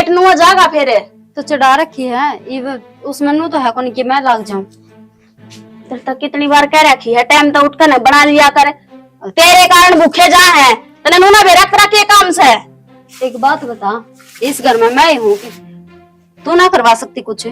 पेट नुआ जागा फिर। तो चढ़ा रखी है उसमें नू तो है कौन कि मैं लाग जाऊं। तेरे तो कितनी बार कह रखी है टाइम तो उठकर न बना लिया कर। तेरे कारण भूखे जा है तने नूना भी रख रखे काम से। एक बात बता, इस घर में मैं ही हूँ, तू ना करवा सकती कुछ?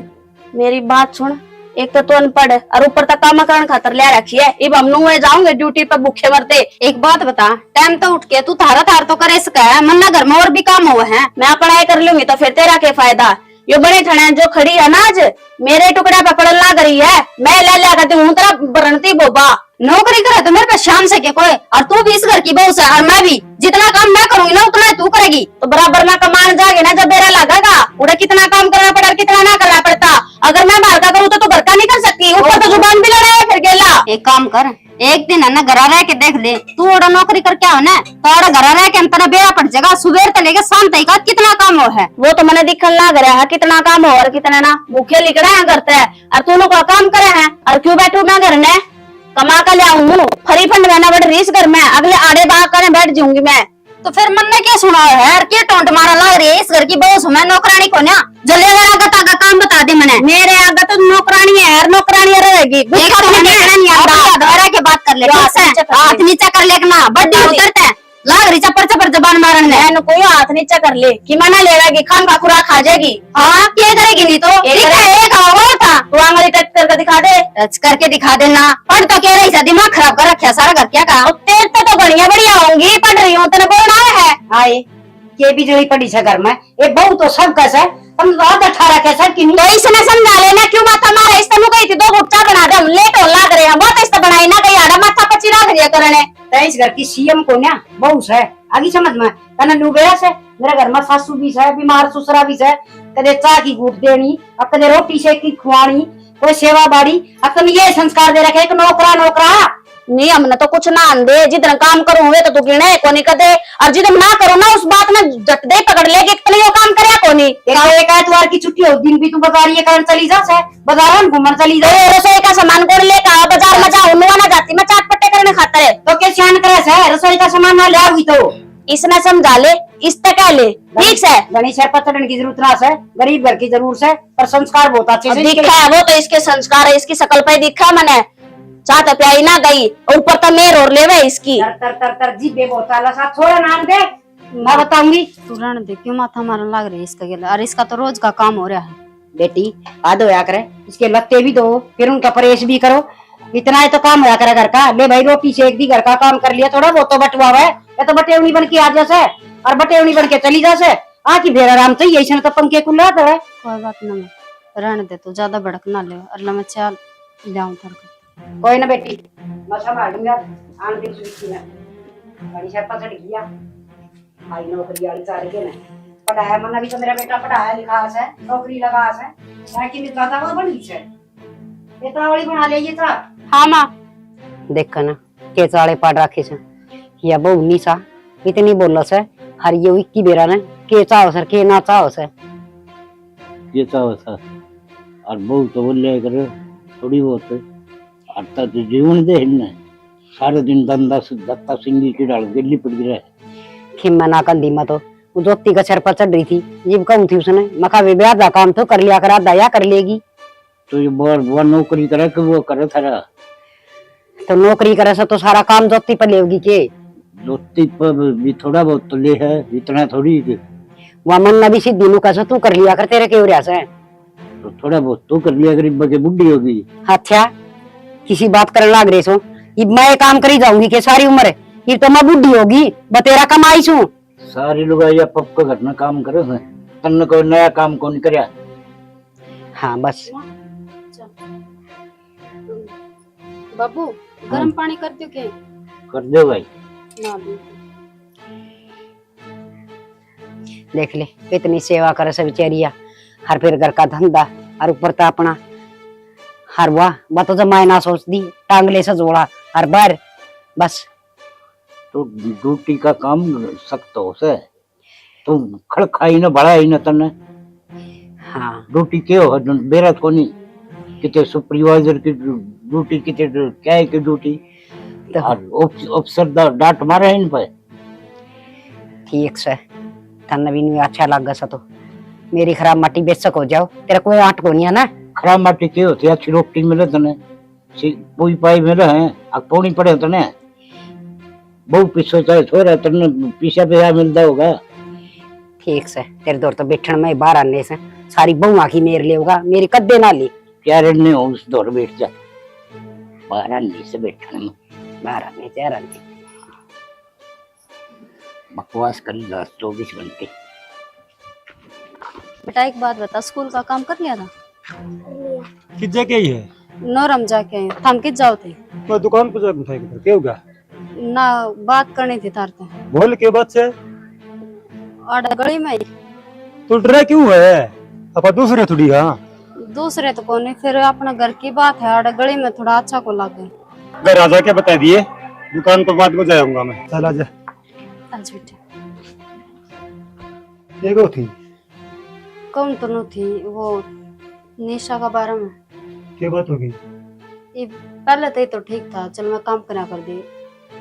मेरी बात सुन, एक तो तू अनपढ़ और ऊपर तक काम करने खातर ले रखी है। अब हम नुए जाऊंगे ड्यूटी पे भूखे मरते। एक बात बता, टाइम तो उठ के तू थारा थार तो करे सका है, मन्ना घर में और भी काम हुए हैं। मैं पढ़ाई कर लूंगी तो फिर तेरा क्या फायदा। यो बड़े ठणे जो खड़ी है ना आज मेरे टुकड़ा पे पड़ल लग रही है, मैं ले लिया करती हूँ तेरा बरनती बोबा। नौकरी करे तो मेरे पे शाम से के कोई, और तू भी इस घर की बहू से और मैं भी। जितना काम मैं करूंगी ना उतना तू करेगी। तो बराबर में कमान जाएगी ना जब मेरा लगेगा। उड़ा कितना काम करना पड़ा कितना ना करना पड़ता। अगर मैं बाहर का करूँ तो घर का नहीं कर सकती। ऊपर तो जुबान भी लड़ा है फिर गेला। एक काम कर, एक दिन है ना घर रह के देख ले, तू ओड़ा नौकरी करके आओ ना तो ओड़ा घर रह के अंतर बेरा पड़ जाएगा। सुबह से लेके शाम तक कितना काम हो है वो तो मैंने दिखन लग रहा है कितना काम हो और कितना ना। भूखे लिखड़ा है करते है और तू लोग काम करे हैं और क्यों बैठू मैं घर में कमा कर ले आऊं। फरी फंड रहना बड़े रीस घर में अगले आड़े बाग करे बैठ जाऊंगी मैं। तो फिर मन ने क्या सुना है क्या टोंट मारा लग रही है इस घर की बहू मैं नौकरानी को ना। जल्दी अगर आगे तागा काम बता दे मैंने। मेरे आगे तो नौकरानी है यार नौकरानी रहेगी। के बात कर ले हाथ नीचा कर लेना बड्डी उतरते हैं लाग रही चपर चपर जबान मारन ने कोई हाथ नीचा कर ले कि मना लेगी खान का खुराक खा जाएगी। हाँ क्या करेगी नहीं तो एक था तू आंगली टच करके दिखा दे। टच करके दिखा देना। पढ़ तो कह रही था दिमाग खराब कर रखा सारा घर क्या कहा। तेरे तो बढ़िया बढ़िया होंगी पढ़ रही हूँ तेरे बोलना है। हाय ये भी जड़ी पड़ी से घर में ये बहू तो सब कैसे तुम रात 18 कैसे कि नहीं। तो इसने समझा लेना क्यों माथा मारा इस तनु गई थी 2 गुच्चा बना दे हम लेट हो लग रहे हैं बहुत इस बनाई ना कहीं आड़ा माथा पची रख रही करने। इस घर की सीएम को ना बहू से आगे समझ में कने नुबेरा से मेरे घर में सासू भी है बीमार ससुरा भी है। कदे चाह की घूट देनी और कदे रोटी सेकी खुआनी कोई सेवा बाड़ी और तुम ये संस्कार दे रखे एक नौकरा नौकरा नहीं हमने तो कुछ ना आंदे जितना काम करूंगे तो तू गिने को नहीं कदे और जितना ना करो ना उस बात में जट दे पकड़ ले कि यो काम करे को नहीं। एक एतवार की छुट्टी हो दिन भी तू बाजार ये कारण चली जा से बाजार में घूमने चली जा। रसोई का सामान कौन लेकर आ बाजार में जाऊं ना जाती मैं चाट पट्टे करने खाता है तो क्या सियान करे से रसोई का सामान ना ले आवी तो इसने समझा ले इस तक ले ठीक है। गणेश सर पर चढ़ने की जरूरत ना है गरीब घर की जरूर है पर संस्कार बहुत अच्छे से दिखा है वो तो इसके संस्कार है इसकी शकल पे दिखा मैंने चाट प्याई ना गई ऊपर तो मेर और लेवे इसकी तर तर तर जी बेबोताला सा थोड़ा नाम दे मैं बताऊंगी। तू रहने दे क्यों माथा मारने लग रही है इसका गेला और इसका तो रोज का काम हो रहा है। बेटी आधो होया करे इसके लत्ते भी दो फिर उनका परहेज भी करो इतना है तो काम होया करे घर का। ले भाई रोटी सेक दी घर का काम कर लिया थोड़ा वो तो बटवा है या तो बटेवनी बन के आ जासे और बटेवनी बन के चली जासे आकी फिर आराम से यही तो पंखे खुला तो है। कोई बात ना रहने दे तू ज्यादा भड़क ना ले अल्लाह मैं चल जाऊं थर कोई ना बेटी मैं संभाल लूंगा आन दिन सुखी ना बड़ी शर्पा चढ़ गया आई नौकरी वाली सारे के ना पढ़ाया मना भी तो मेरा बेटा पढ़ाया लिखा है नौकरी लगा है ताकि मैं ज्यादा वो बनी है ये तावड़ी बना ले ये था। हाँ माँ देख ना के चाले पाड़ रखे से या बहु निशा इतनी बोल से हर ये इक्की बेरा ने के चाहो सर के ना चाहो से ये चाहो सर और बहु तो बोले करे थोड़ी बहुत आता तो जीवन दे न सारे दिन धंधा दत्ता सिंगी की डाल दिल्ली पड़ गया खिम्मा ना कंदी मतो वो जोती का सर पर चढ़ रही थी जीव कहूं थी उसने मका वे ब्याह दा काम तो कर लिया करा दया कर लेगी। तो ये वो नौकरी करे कि वो करे थारा तो नौकरी करे से तो सारा काम जोती पर लेगी के जोती पर भी थोड़ा बहुत तो ले है इतना थोड़ी वह मन भी सीधी नु कैसे तू कर लिया कर तेरे के उरिया से तो थोड़ा बहुत तू कर लिया गरीब के बुढ़ी होगी। अच्छा किसी बात करने लाग रहे सो मैं काम करी जाऊंगी के सारी उम्र ये तो मैं बुढ़ी होगी बतेरा कमाई छू सारी लोग या पप को घटना काम करे हैं तन्ने कोई नया काम कौन करया। हाँ बस बाबू गर्म पानी कर दो के कर दो भाई ना देख ले इतनी सेवा करे से बेचारिया हर फिर घर का धंधा और ऊपर तो अपना हर वाह तो जमाए ना सोच दी टांगले से जोड़ा हर बार बस तो ड्यूटी का काम सख्त हो से तुम खड़खाई न बढ़ाई न तने। हाँ ड्यूटी के हो बेरा कोनी किते सुपरवाइजर की ड्यूटी किते क्या है की ड्यूटी तो और अफसर डांट मारे इन पे ठीक से तन्ने भी नहीं अच्छा लग गया तो मेरी खराब माटी बेशक हो जाओ, तेरा कोई आट को नहीं है ना। खराब माटी के होती है, अच्छी रोटी मिले तने, कोई पाई मिले हैं, अब पौनी पड़े तने, बहु पीछे चाहे छोरा तने पीछे पे मिलता होगा। ठीक से तेरे दौर तो बैठन में बाहर आने से सारी बहु आखी मेर ले होगा, मेरी कद्दे ना ली। क्या रहने हो उस दौर बैठ जा, बाहर आने से बैठने में बाहर आने चार आने बकवास कर 24 घंटे। बेटा एक बात बता, स्कूल का काम कर लिया था? किस जगह ही है? नौरम जाके आए, थम किस जाओ थे? मैं दुकान पर जाकर था, क्या होगा? ना बात करनी थी तारते। बोल के बात से आड़ा गली में ही। तू डरा क्यों है? अपा दूसरे थोड़ी। हाँ दूसरे तो कौन, फिर अपना घर की बात है, आड़ा गली में थोड़ा अच्छा को लगे। घर आ जाके बता दिए, दुकान पर बात को जाऊंगा मैं। चल आजा। आज बेटा ये को थी कौन तो न थी वो निशा का बारे में। क्या बात होगी? ये पहले तो ये तो ठीक था, चल मैं काम करा कर दी,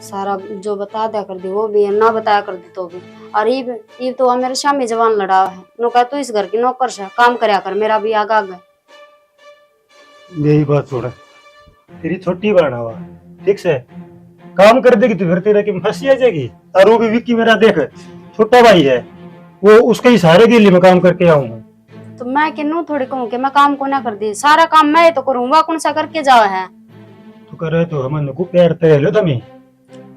सारा जो बता दिया कर दी वो भी है, ना बताया कर दी तो भी। और ये तो मेरे शामी जवान लड़ा है, नो कहा तू इस घर की नौकर से काम करया कर, मेरा भी आगा गया। यही बात छोड़, तेरी छोटी बहन हुआ ठीक से काम कर देगी तो फिर तेरा की फंसी आ जाएगी। और वो भी विक्की मेरा देख छोटा भाई है, वो उसके ही सहारे के लिए मैं काम करके आऊंगा। तो मैं किन्नू थोड़ी कहूँ कि मैं काम को ना कर दी, सारा काम मैं ही तो करूंगा, कौन सा करके जावा है। तू करे तो हम को प्यार ते लो तुम्हें।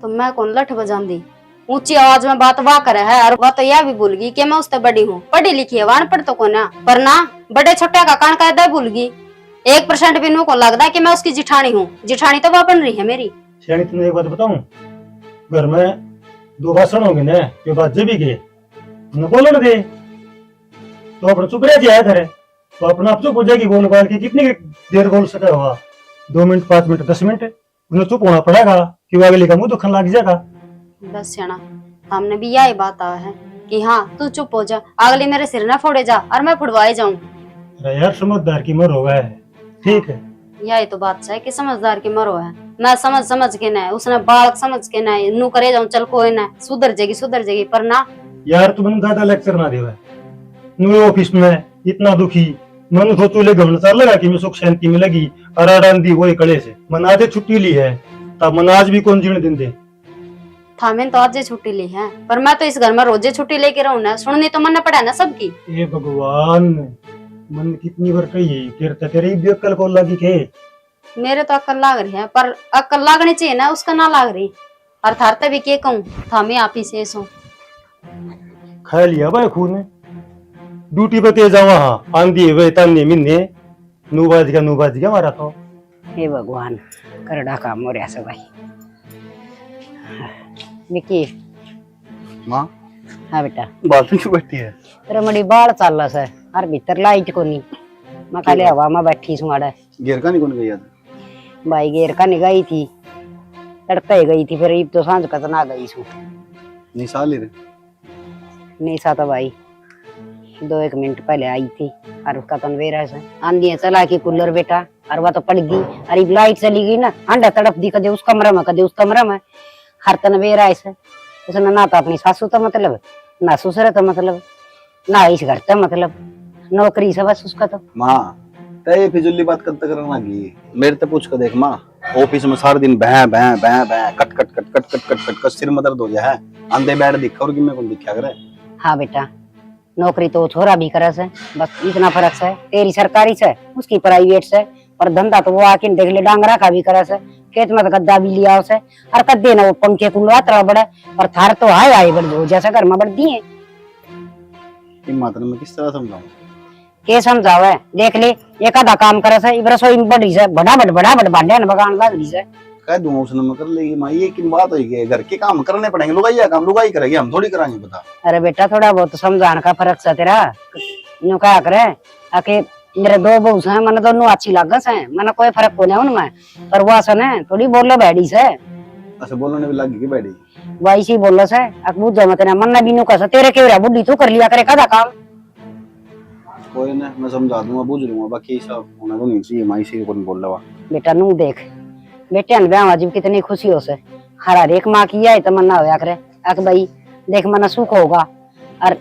तो मैं कौन लठ बजान दी, ऊंची आवाज में बात वाह करे है। और वह तो यह भी भूल गई कि मैं उससे बड़ी हूँ, पढ़ी लिखी है, वान पढ़ तो को ना, पर ना बड़े छोटे का कान कायदा भूल गई। 1% भी नू को लगता है कि मैं उसकी जिठानी हूँ, जिठानी तो वह बन रही है मेरी। श्रेणी तुमने एक बात बताऊं, घर में 2 भाषण होंगे ना, जो बाजे भी गए न बोलन दे तो अपना चुप रह जाया करे, तो अपना आप चुप हो जाएगी। बोल बाल की कितनी देर बोल सका हुआ, 2 मिनट 5 मिनट 10 मिनट उन्हें चुप होना पड़ेगा कि वो अगले का मुंह दुखन लग जाएगा। बस सियाना, हमने भी यही बात आया है कि हाँ तू चुप हो जा, अगली मेरे सिर ना फोड़े जा और मैं फुड़वाए जाऊं। अरे यार समझदार की मर होगा है, ठीक है। यही तो बात है कि समझदार की मरो है, मैं समझ के ना, उसने बालक समझ के ना नू करे जाऊं, चल कोई ना सुधर जाएगी, पर ना यार तू मन ज्यादा लेक्चर ना देवे। नु ऑफिस में इतना दुखी मन सोचो ले घमन चल लगा कि मैं सुख शांति में लगी अराडान दी वही कड़े से मन आधे छुट्टी ली है, तब मन आज भी कौन जीने दिन दे था। मैंने तो आज छुट्टी ली है, पर मैं तो इस घर में रोजे छुट्टी लेके रहूं ना, सुननी तो मन पड़ा ना सबकी। ये भगवान मन कितनी बार कही फिर तेरी भी अक्ल को लगी के। मेरे तो अक्ल लाग रही है, पर अक्ल लागनी चाहिए ना, उसका ना लाग रही। और थारते भी के कहूं था, मैं आप ही से सो खा लिया भाई खून ड्यूटी पे तेज जावा। हाँ आंधी वे तन्ने मिन्ने नू बाज गया हमारा तो। हे भगवान करड़ा काम हो रहा सब भाई। विकी माँ हाँ बेटा बात क्यों बैठी है? तेरा मड़ी बाल चाल है और भीतर लाइट को नहीं, मैं खाली हवा में बैठी सू आड़े। घेर का नहीं कौन गई था? भाई घेर का नहीं गई थी, तड़का ही गई थी, फिर ईब तो सांझ का ना गई सू। निशा ले रे नहीं सा तो भाई 2-1 मिनट पहले आई थी और उसका तो वेरा से आंधी चला के कूलर बेटा, और वह तो पड़ गई। अरे लाइट चली गई ना, अंडा तड़प दी, कदे उस कमरे में कदे उस कमरे में, हर तन वेरा ऐसे। उसने ना तो अपनी सासू तो मतलब, ना ससुर तो मतलब, ना इस घर तो मतलब, नौकरी से बस उसका तो। माँ तय फिजुल्ली बात करते करना लगी, मेरे से पूछ कर देख माँ। ऑफिस में सारा दिन बह बह बह बह cut cut cut cut cut cut cut सिर में दर्द हो गया है। अंधे बैठ दिखा और कि मैं कौन दिखा करे। हाँ बेटा नौकरी तो छोरा भी करे से, बस इतना फर्क है, तेरी सरकारी से उसकी प्राइवेट से। और धंधा तो वो आके देख ले डांगरा का भी करे से, खेत में तो गद्दा भी लिया उसे, और कद्दे ना वो पंखे कुल्ला तड़ा बड़ा, और थार तो हाय बढ़ दो जैसा घर में बढ़ दिए। मात्र में किस तरह समझाऊं? के समझावे देख ले, एक आधा काम करे से इबरा सोई बड़ी से बड़ा बड़ भांडे न बगान लग रही से। कह दूंगा उसने मैं कर लेगी माँ, ये की बात होगी? घर के काम करने पड़ेंगे, लुगाई काम लुगाई करेगी, हम थोड़ी कराएंगे बता। अरे बेटा थोड़ा बहुत समझाने का फर्क से तेरा, यूं क्या करे आके मेरे 2 बहू से मन दोनों अच्छी लागत है, मन कोई फर्क को नहीं उनमें, पर वो से ने थोड़ी बोलो बैठी से। अच्छा बोलने भी लगी बैठी वही सी बोलो से अकबूत जो मत मन भी नु कस तेरे के बुढ़ी तू कर लिया करे कदा काम। कोई ना मैं समझा दूंगा बुझ लूंगा, बाकी सब होना तो नहीं चाहिए माँ, इसी को बोल रहा। बेटा नू देख बेटे ब्याह अजीब कितनी खुशी हो से, हर एक माँ की है तमन्ना होया करे अक भाई देख मना सुख होगा और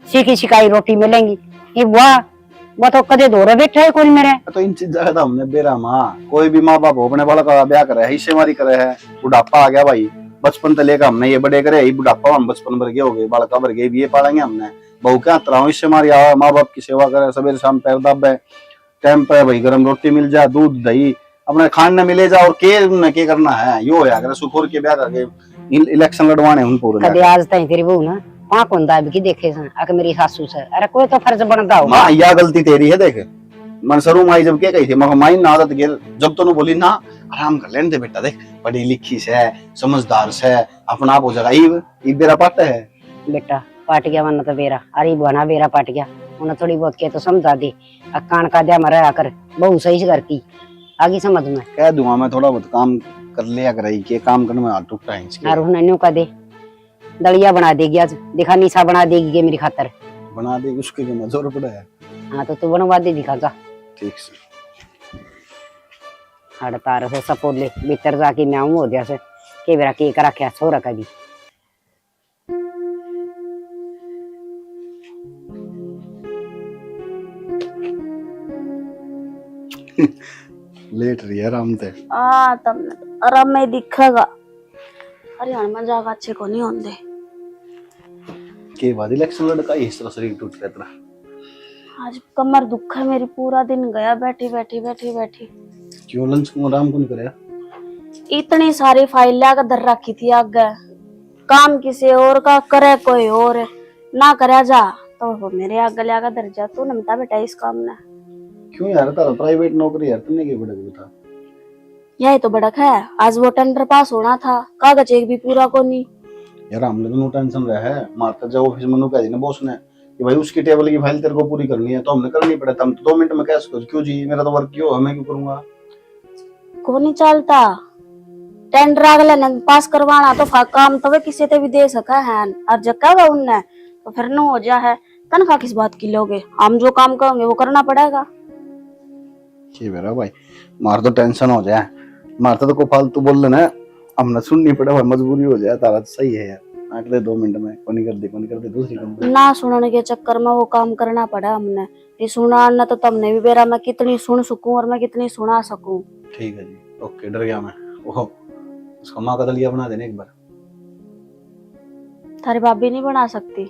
सीखी सिखाई रोटी मिलेंगी, ये वो तो कदे दो बैठे है कोई मेरे। तो इन चीज का हमने बेरा माँ कोई भी माँ बाप अपने बालक का ब्याह करे है हिस्सेमारी करे है। बुढ़ापा आ गया भाई, बचपन से लेकर हमने ये बड़े करे, बुढ़ापा हम बचपन भर गए हो गए, बालका भर गए, ये पालेंगे हमने। बहू क्या तरह हिस्सेमारी आवा, माँ बाप की सेवा करे, सवेरे शाम पैर दाबे, टाइम पे भाई गरम रोटी मिल जाए, दूध दही अपने खाने मिले जा, और के करना है यो है। अगर सुखोर के ब्याह करके इलेक्शन लड़वाने उन पूरे कदे आज तई तेरी बहू ना वहां कौन दाब की देखे सन आके मेरी सासू से, अरे कोई तो फर्ज बनता होगा। माँ यह गलती तेरी है। देख मनसरू माई जब क्या कही थी, मगर माई ना आदत गिर जब तो बोली ना आराम कर लेने दे बेटा, देख पढ़ी लिखी से समझदार से अपना आप हो जाएगा। ई बेरा पाट है बेटा पाट गया वरना तो बेरा, अरे बना बेरा पाट गया, उन्हें थोड़ी बहुत के तो समझा दी। कान का दिया मरा आकर बहू सही से करती आगे समझ में कह दूंगा मैं, थोड़ा बहुत काम कर लिया करे के काम करने में हाथ टूटता है इसके। और उन्हें न्यू का दे दलिया बना देगी आज, देखा निशा बना देगी के मेरी खातर बना दे, उसके लिए मजोर पड़ा है। हाँ तो तू बनवा दे दिखा जा ठीक से हड़तार से सपोर्ट ले भीतर जाके मैं आऊँ हो जैसे के बेरा के करा क्या सो रखा भी। लेट रही है आराम से। तुमने आराम में दिखेगा। हरियाणा में जागा अच्छे को नहीं होंगे के बाद इलेक्शन लड़का इस तरह शरीर टूट गया तेरा। आज कमर दुख है मेरी, पूरा दिन गया बैठी बैठी बैठी बैठी। क्यों लंच को आराम कौन करे? इतनी सारी फाइल लाकर धर रखी थी आगे, काम किसी और का करे कोई और ना करे जा, तो वो मेरे आगे लाकर धर जा। तू नमता बेटा इस काम ने क्यों यार, तारा प्राइवेट नौकरी यार, तुमने क्या बड़ा बता। यही तो बड़क है। आज वो टेंडर पास होना था, कागज एक भी पूरा को नहीं। यार हमने तो नो टेंशन रहा है, मारता जब ऑफिस में नु कह दी ना बॉस ने कि भाई उसकी टेबल की फाइल तेरे को पूरी करनी है, तो हमने करनी पड़ा। तुम तो 2 मिनट में कैसे कर, क्यों जी मेरा तो वर्क क्यों है, मैं क्यों करूंगा। को नहीं चलता टेंडर अगले ने पास करवाना, तो काम तो वे किसी ते भी दे सका है। और जक्का वा उनने तो फिर न हो जा है। तनख्वाह किस बात की लोगे, हम जो काम करेंगे वो करना पड़ेगा। जी मेरा भाई मार तो टेंशन हो जाए, मारता तो को फालतू बोल लेना, हमने सुननी पड़े भाई, मजबूरी हो जाए। तारा तो सही है यार, अगले 2 मिनट में कोनी कर दे दूसरी कंपनी ना सुनने के चक्कर में वो काम करना पड़ा हमने। ये सुना ना तो तुमने भी बेरा मैं कितनी सुन सकूं और मैं कितनी सुना सकूं। ठीक है जी, ओके डर गया मैं। ओहो उसका माँ का दलिया बना देने एक बार। थारी भाभी नहीं बना सकती,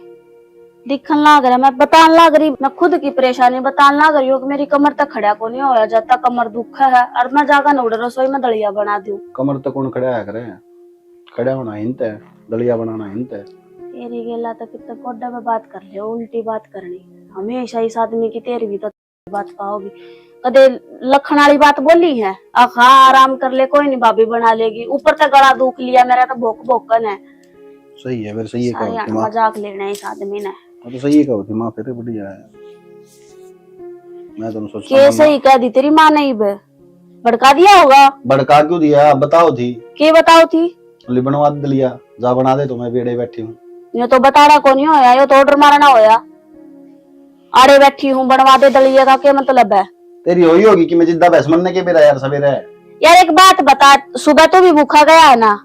दिखन लाग रहा, मैं बतान लाग रही, मैं खुद की परेशानी बतान लाग रही हूँ कि मेरी कमर तक खड़ा को नहीं होया जाता, कमर दुख है और मैं जाकर न उड़ रसोई में दलिया बना दूं। कमर तक कौन खड़ा है करे, खड़ा होना हिंत है, दलिया बनाना हिंत है। तेरी गेला तो कितने कोड्डे में बात कर ले, उल्टी बात करनी हमेशा इस आदमी की। तेरी भी तो बात पाओगी, कदे लखन वाली बात बोली है। हाँ आराम कर ले, कोई नहीं भाभी बना लेगी, ऊपर तक गला दुख लिया मेरा तो भोक भोकन है। सही है फिर, सही है कहो मजाक लेना है इस आदमी ने। तो सही है कहो थी माँ, फिर बढ़िया है। मैं तो सोचता के सही कह दी तेरी माँ ने, भड़का दिया होगा। भड़का क्यों दिया बताओ थी, के बताओ थी, बनवा दलिया जा बना दे, तो मैं बेड़े बैठी हूँ। ये तो बताड़ा को नहीं होया, ये तो ऑर्डर मारना होया। आड़े बैठी हूँ बनवा दे दलिया का क्या मतलब है? तेरी होई होगी कि मैं जिद्दा बहस मनने के बेरा यार सवेरे। यार एक बात बता, सुबह तो भी भूखा गया है ना,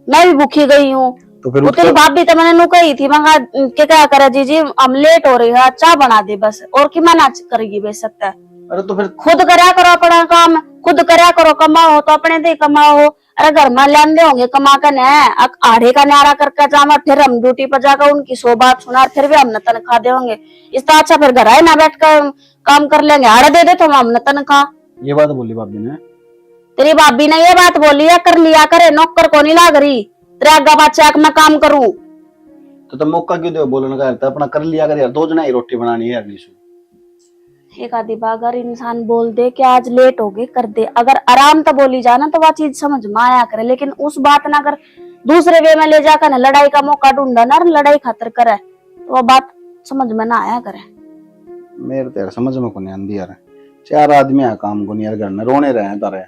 मैं भी भूखी गई हूँ। तो फिर तेरी भाभी तो मैंने नु कही थी, मैं क्या करे जीजी हम लेट हो रही है, चाय बना दे बस, और की मना करेगी बेच सकता है। अरे तो फिर खुद करया करो अपना काम, खुद करया करो, कमाओ तो अपने दे कमाओ। अरे घर में लेंदे होंगे कमा कर न आड़े का न्यारा करके जामा, फिर हम ड्यूटी पर जाकर उनकी 100 बात सुना, फिर भी हमने तनख्वाह देंगे। इस तरह अच्छा फिर घर आए ना बैठ कर काम कर लेंगे, आड़े दे दे तो हमने तनख्वाह। ये बात बोली भाभी ने? तेरी भाभी ने ये बात बोली है, कर लिया करे, नौकर को नहीं लाग रही तेरे आगा बाचा मैं काम करूं। तो मौका क्यों दे बोलने का, तो अपना कर लिया कर यार, 2 जना ही रोटी बनानी है यार। एक आधी बार अगर इंसान बोल दे कि आज लेट हो गए कर दे, अगर आराम तो बोली जाना तो वह चीज समझ में आया करे, लेकिन उस बात ना कर दूसरे वे में ले जाकर ना लड़ाई का मौका ढूंढा ना, लड़ाई खातर करे, तो वह बात समझ में ना आया करे। मेरे तो यार समझ में को नहीं आंदी यार, 4 आदमी है काम को नहीं यार, घर में रोने रहे तारे,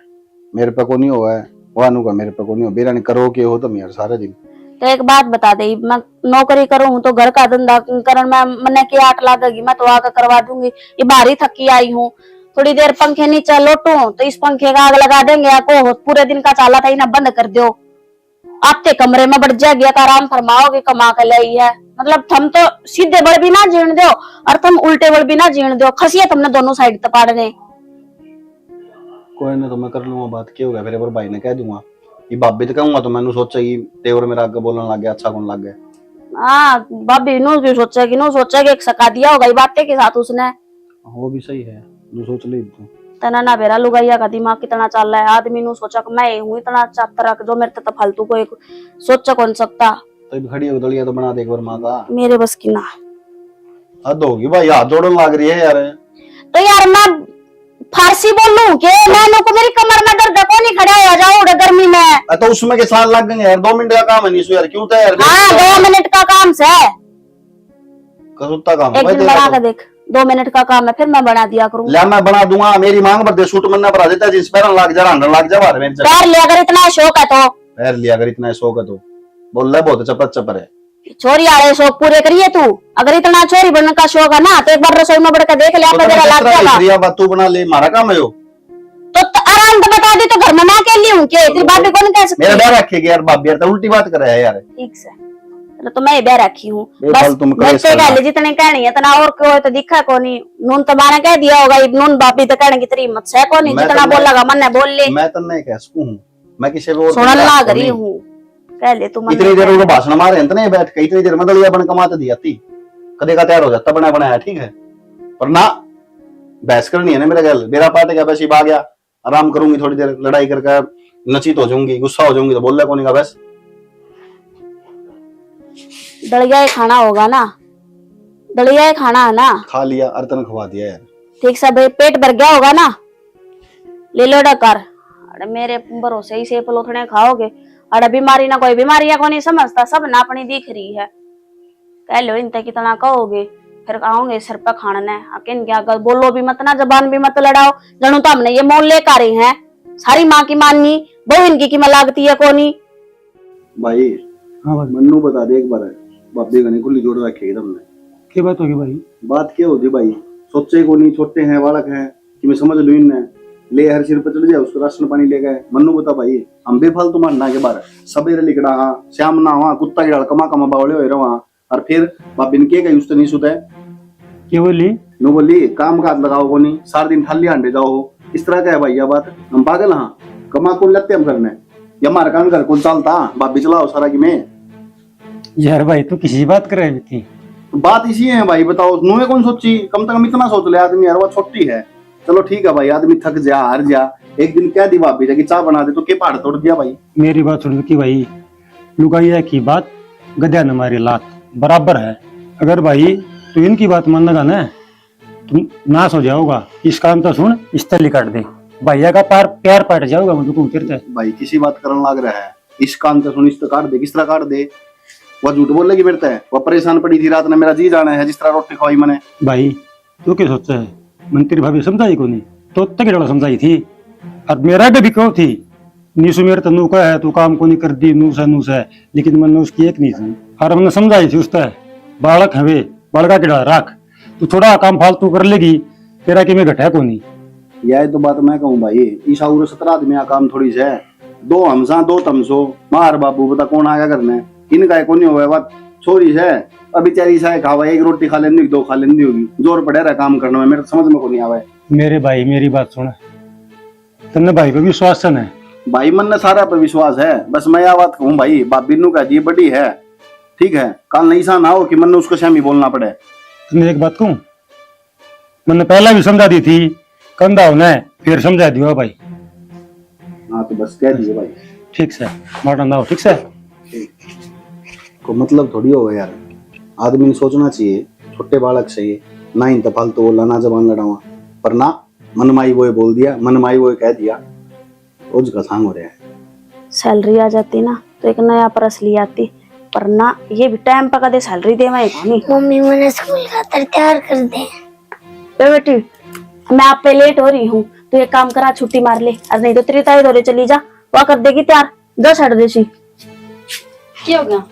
मेरे पे को नहीं हुआ है, वानू का मेरे पे को नहीं हो, बेरा नहीं करो के हो तुम यार सारे दिन। तो एक बात बता दे, मैं नौकरी करूं तो घर का धंधा कर, मैं मने की 8 लगेगी, मैं तो आकर करवा दूंगी। ये भारी थकी आई हूँ, थोड़ी देर पंखे नीचे लोटू तो इस पंखे का आग लगा देंगे, आपको पूरे दिन का चाला था ही ना बंद कर दो, आपके कमरे में बढ़ जाएगी, आराम फरमाओगे, कमा कर लाई है। मतलब थम तो सीधे बड़ भी ना जीण दो और तुम उल्टे बड़ भी ना जीण दो, खसिया तुमने दोनों साइड तपाड़ दे। कोई ना, तो मैं कर लूंगा बात, क्या हो गया फिर? एक बार भाई ने कह दूंगा ये भाभी तो कहूंगा तो मैंने सोचा कि तेवर मेरा आगे बोलने लग गया, अच्छा कौन लग गया। हाँ भाभी नो भी सोचा कि एक सका दिया होगा ये बातें के साथ उसने। वो भी सही है, जो सोच ली तू। तना ना बेरा लुगाइया का दिमाग कितना चल रहा है, आदमी नु सोचा कि मैं हूँ इतना चातरा जो मेरे तो फालतू को एक सोचा कौन सकता। तो भी खड़ी हो दलिया तो बना दे एक बार माँ का। मेरे बस की ना। हद होगी भाई, हाथ जोड़ने लग रही है यार। तो यार मैं फारसी बोलूं के मैं को मेरी कमर में दर्द को नहीं खड़ा हो जाऊं गर्मी में। तो उसमें के साल लग गए यार, 2 मिनट का काम है निशु यार, क्यों था यार? हाँ 2 मिनट का काम से कसुत्ता काम है एक भाई दिन तेरा बना तो। के देख, 2 मिनट का काम है फिर मैं बना दिया करूँ। ले मैं बना दूंगा, मेरी मांग पर दे, सूट मन्ना पर आ देता है, जींस पहन लग जा, रंडन लग जा बाहर में। पैर लिया अगर इतना शौक है तो पैर लिया अगर इतना शौक है तो बोल रहा बहुत चपर चपर है। छोरी आ रहे शौक पूरे करिए तू। अगर इतना छोरी बनने का शौक है ना तो एक बार रसोई में बढ़ के देख ले, आपका जरा लाग जाएगा। बात तू बना ले, मारा काम है यो। तो आराम तो बता दी, तो घर में मैं अकेली हूँ के तेरी भाभी को नहीं कह सकती। मेरा डर रखेगी यार, भाभी यार तो उल्टी बात कर रहा है यार। ठीक से तो मैं बह रखी हूँ बेफालतू बस। तुम मैं कलेश तो करना। कह ली जितने कहनी है इतना, और कोई तो दिखा को नहीं। नून तो माने कह दिया होगा, नून भाभी तो कहने की तेरी हिम्मत से को नहीं, मैं जितना तो बोलेगा मन बोल ले। मैं तो नहीं कह सकूं, मैं किसी को सुनन लाग रही हूँ कह ले तू। इतनी देर उनको भाषण मारे हैं नहीं बैठ के, इतनी देर में दलिया बन कमाते दी आती कदे का तैयार हो जाता बना बनाया, ठीक है। पर ना बहस करनी है ना मेरे गल, मेरा पार्ट क्या बस आ गया, आराम करूंगी थोड़ी देर, लड़ाई करके नचित हो जाऊंगी, गुस्सा हो जाऊंगी तो बोल रहा कौन का बस। दलिया खाना होगा ना, दलिया खाना है ना, खा लिया, अर्तन खवा दिया यार। ठीक से पेट भर गया होगा ना, ले लो डकर। अरे मेरे भरोसे ही से पलोथने खाओगे। अरे बीमारी ना कोई बीमारी है को नहीं समझता, सब ना अपनी दिख रही है। कह लो इनते कितना कहोगे, फिर आओगे सिर पर खाना अकेन क्या कर, बोलो भी मत ना, जबान भी मत लड़ाओ। जनू तो हमने ये मोल लेकर रही है, सारी माँ की माननी बहु इनकी की लागती है कोनी। भाई हाँ भाई, मन्नू बता दे एक बार, बाबे गने खुली जोड़ रखेगी तुमने। क्या बात होगी भाई? बात क्या होती भाई, सोचे को नहीं, छोटे हैं बालक हैं कि मैं समझ लू इनने, ले हर सिर पर चढ़ जाए, उसको राशन पानी ले गए। मन्नू बता भाई, हम बेफालतू मानना के बार सबेरे लिकड़ा हाँ श्याम ना वहाँ कुत्ता की कमा कमा बावले हो रहा, और फिर बाबी ने के उस तो नहीं सुता है। क्या बोली? नो बोली काम का हाथ लगाओ को नहीं, सारा दिन थाली हांडे जाओ, इस तरह का है भाई यह बात। हम पागल हाँ, कमा कौन लगते हम करने, या हमारा काम घर कौन चलता, भाभी चलाओ सारा की मैं। यार भाई तू किसी बात कर रही थी? बात इसी है भाई, बताओ नुए कौन सोची, कम से कम इतना सोच ले आदमी यार, वो छोटी है। चलो ठीक है भाई, आदमी थक जा हार जा, एक दिन क्या दी भाभी जाके चाय बना दे तो के पहाड़ तोड़ दिया भाई। मेरी बात सुन की भाई, लुगाइया की बात गधा न मारी लात बराबर है। अगर भाई तू इनकी बात मानेगा ना तुम नाश हो जाओगा। इस काम तो सुन, इस तली काट दे, भैया का प्यार पाट जाओगा मुझे को उतरता है। भाई किसी बात करने लग रहा है, इस काम तो सुन, इस तो काट दे, किस तरह काट दे? वो झूठ बोलेगी बेटा है, वो परेशान पड़ी थी रात में, मेरा जी जाना है, जिस तरह रोटी खवाई मैंने। भाई तू क्या सोचा है, मंत्री भाभी समझाई को नहीं तो तक डोला समझाई थी, और मेरा भी क्यों थी नीसू मेरे तनु का है, तू काम को नहीं कर दी नूस है, लेकिन मैंने उसकी एक नहीं सुनी और हमने समझाई थी उसका बालक है वे बड़का के डर रख, तू थोड़ा काम फालतू कर लेगी तेरा कि मैं घटा को नहीं। यह तो बात मैं कहूँ भाई, ईशा 17 आदमी का काम थोड़ी से, 2 हमसा 2 तमसो, मार बाबू बता कौन आया करने, इनका को नहीं हुआ बात छोरी है। अब बेचारी सा खावा, एक रोटी खा लेनी 2 खा लेनी होगी, जोर पड़े रहा काम करने में, मेरे समझ में को नहीं आवा। मेरे भाई मेरी बात सुन, तन्ने भाई पे विश्वास है भाई मन ने सारा पर विश्वास है, बस मैं यह बात कहूँ भाई, बाबी नू का जी बड़ी है, ठीक है, कल नहीं सा ना हो कि मन उसको शामी बोलना पड़े। तुमने एक बात कहूं, मैंने पहला भी समझा दी थी, कंधा होना फिर समझा दियो भाई। हाँ तो बस कह दिए भाई, ठीक से माटा ना हो, ठीक से को मतलब थोड़ी होगा यार, आदमी ने सोचना चाहिए, छोटे बालक चाहिए ना, इन फालतू बोला ना जबान लड़ावा, पर ना मनमाई वो बोल दिया, मनमाई वो कह दिया, रोज का सांग हो रहा है। सैलरी आ जाती ना तो एक नया परस ली आती, पर ना ये भी टाइम पर कदे सैलरी दे मैं नहीं। मम्मी मैंने स्कूल का तैयार कर दे। बेटी मैं आप पे लेट हो रही हूँ, तो एक काम करा छुट्टी मार ले, और नहीं तो तेरी ताई दौरे चली जा, वह कर देगी तैयार, 10 हट देसी। क्या हो गया?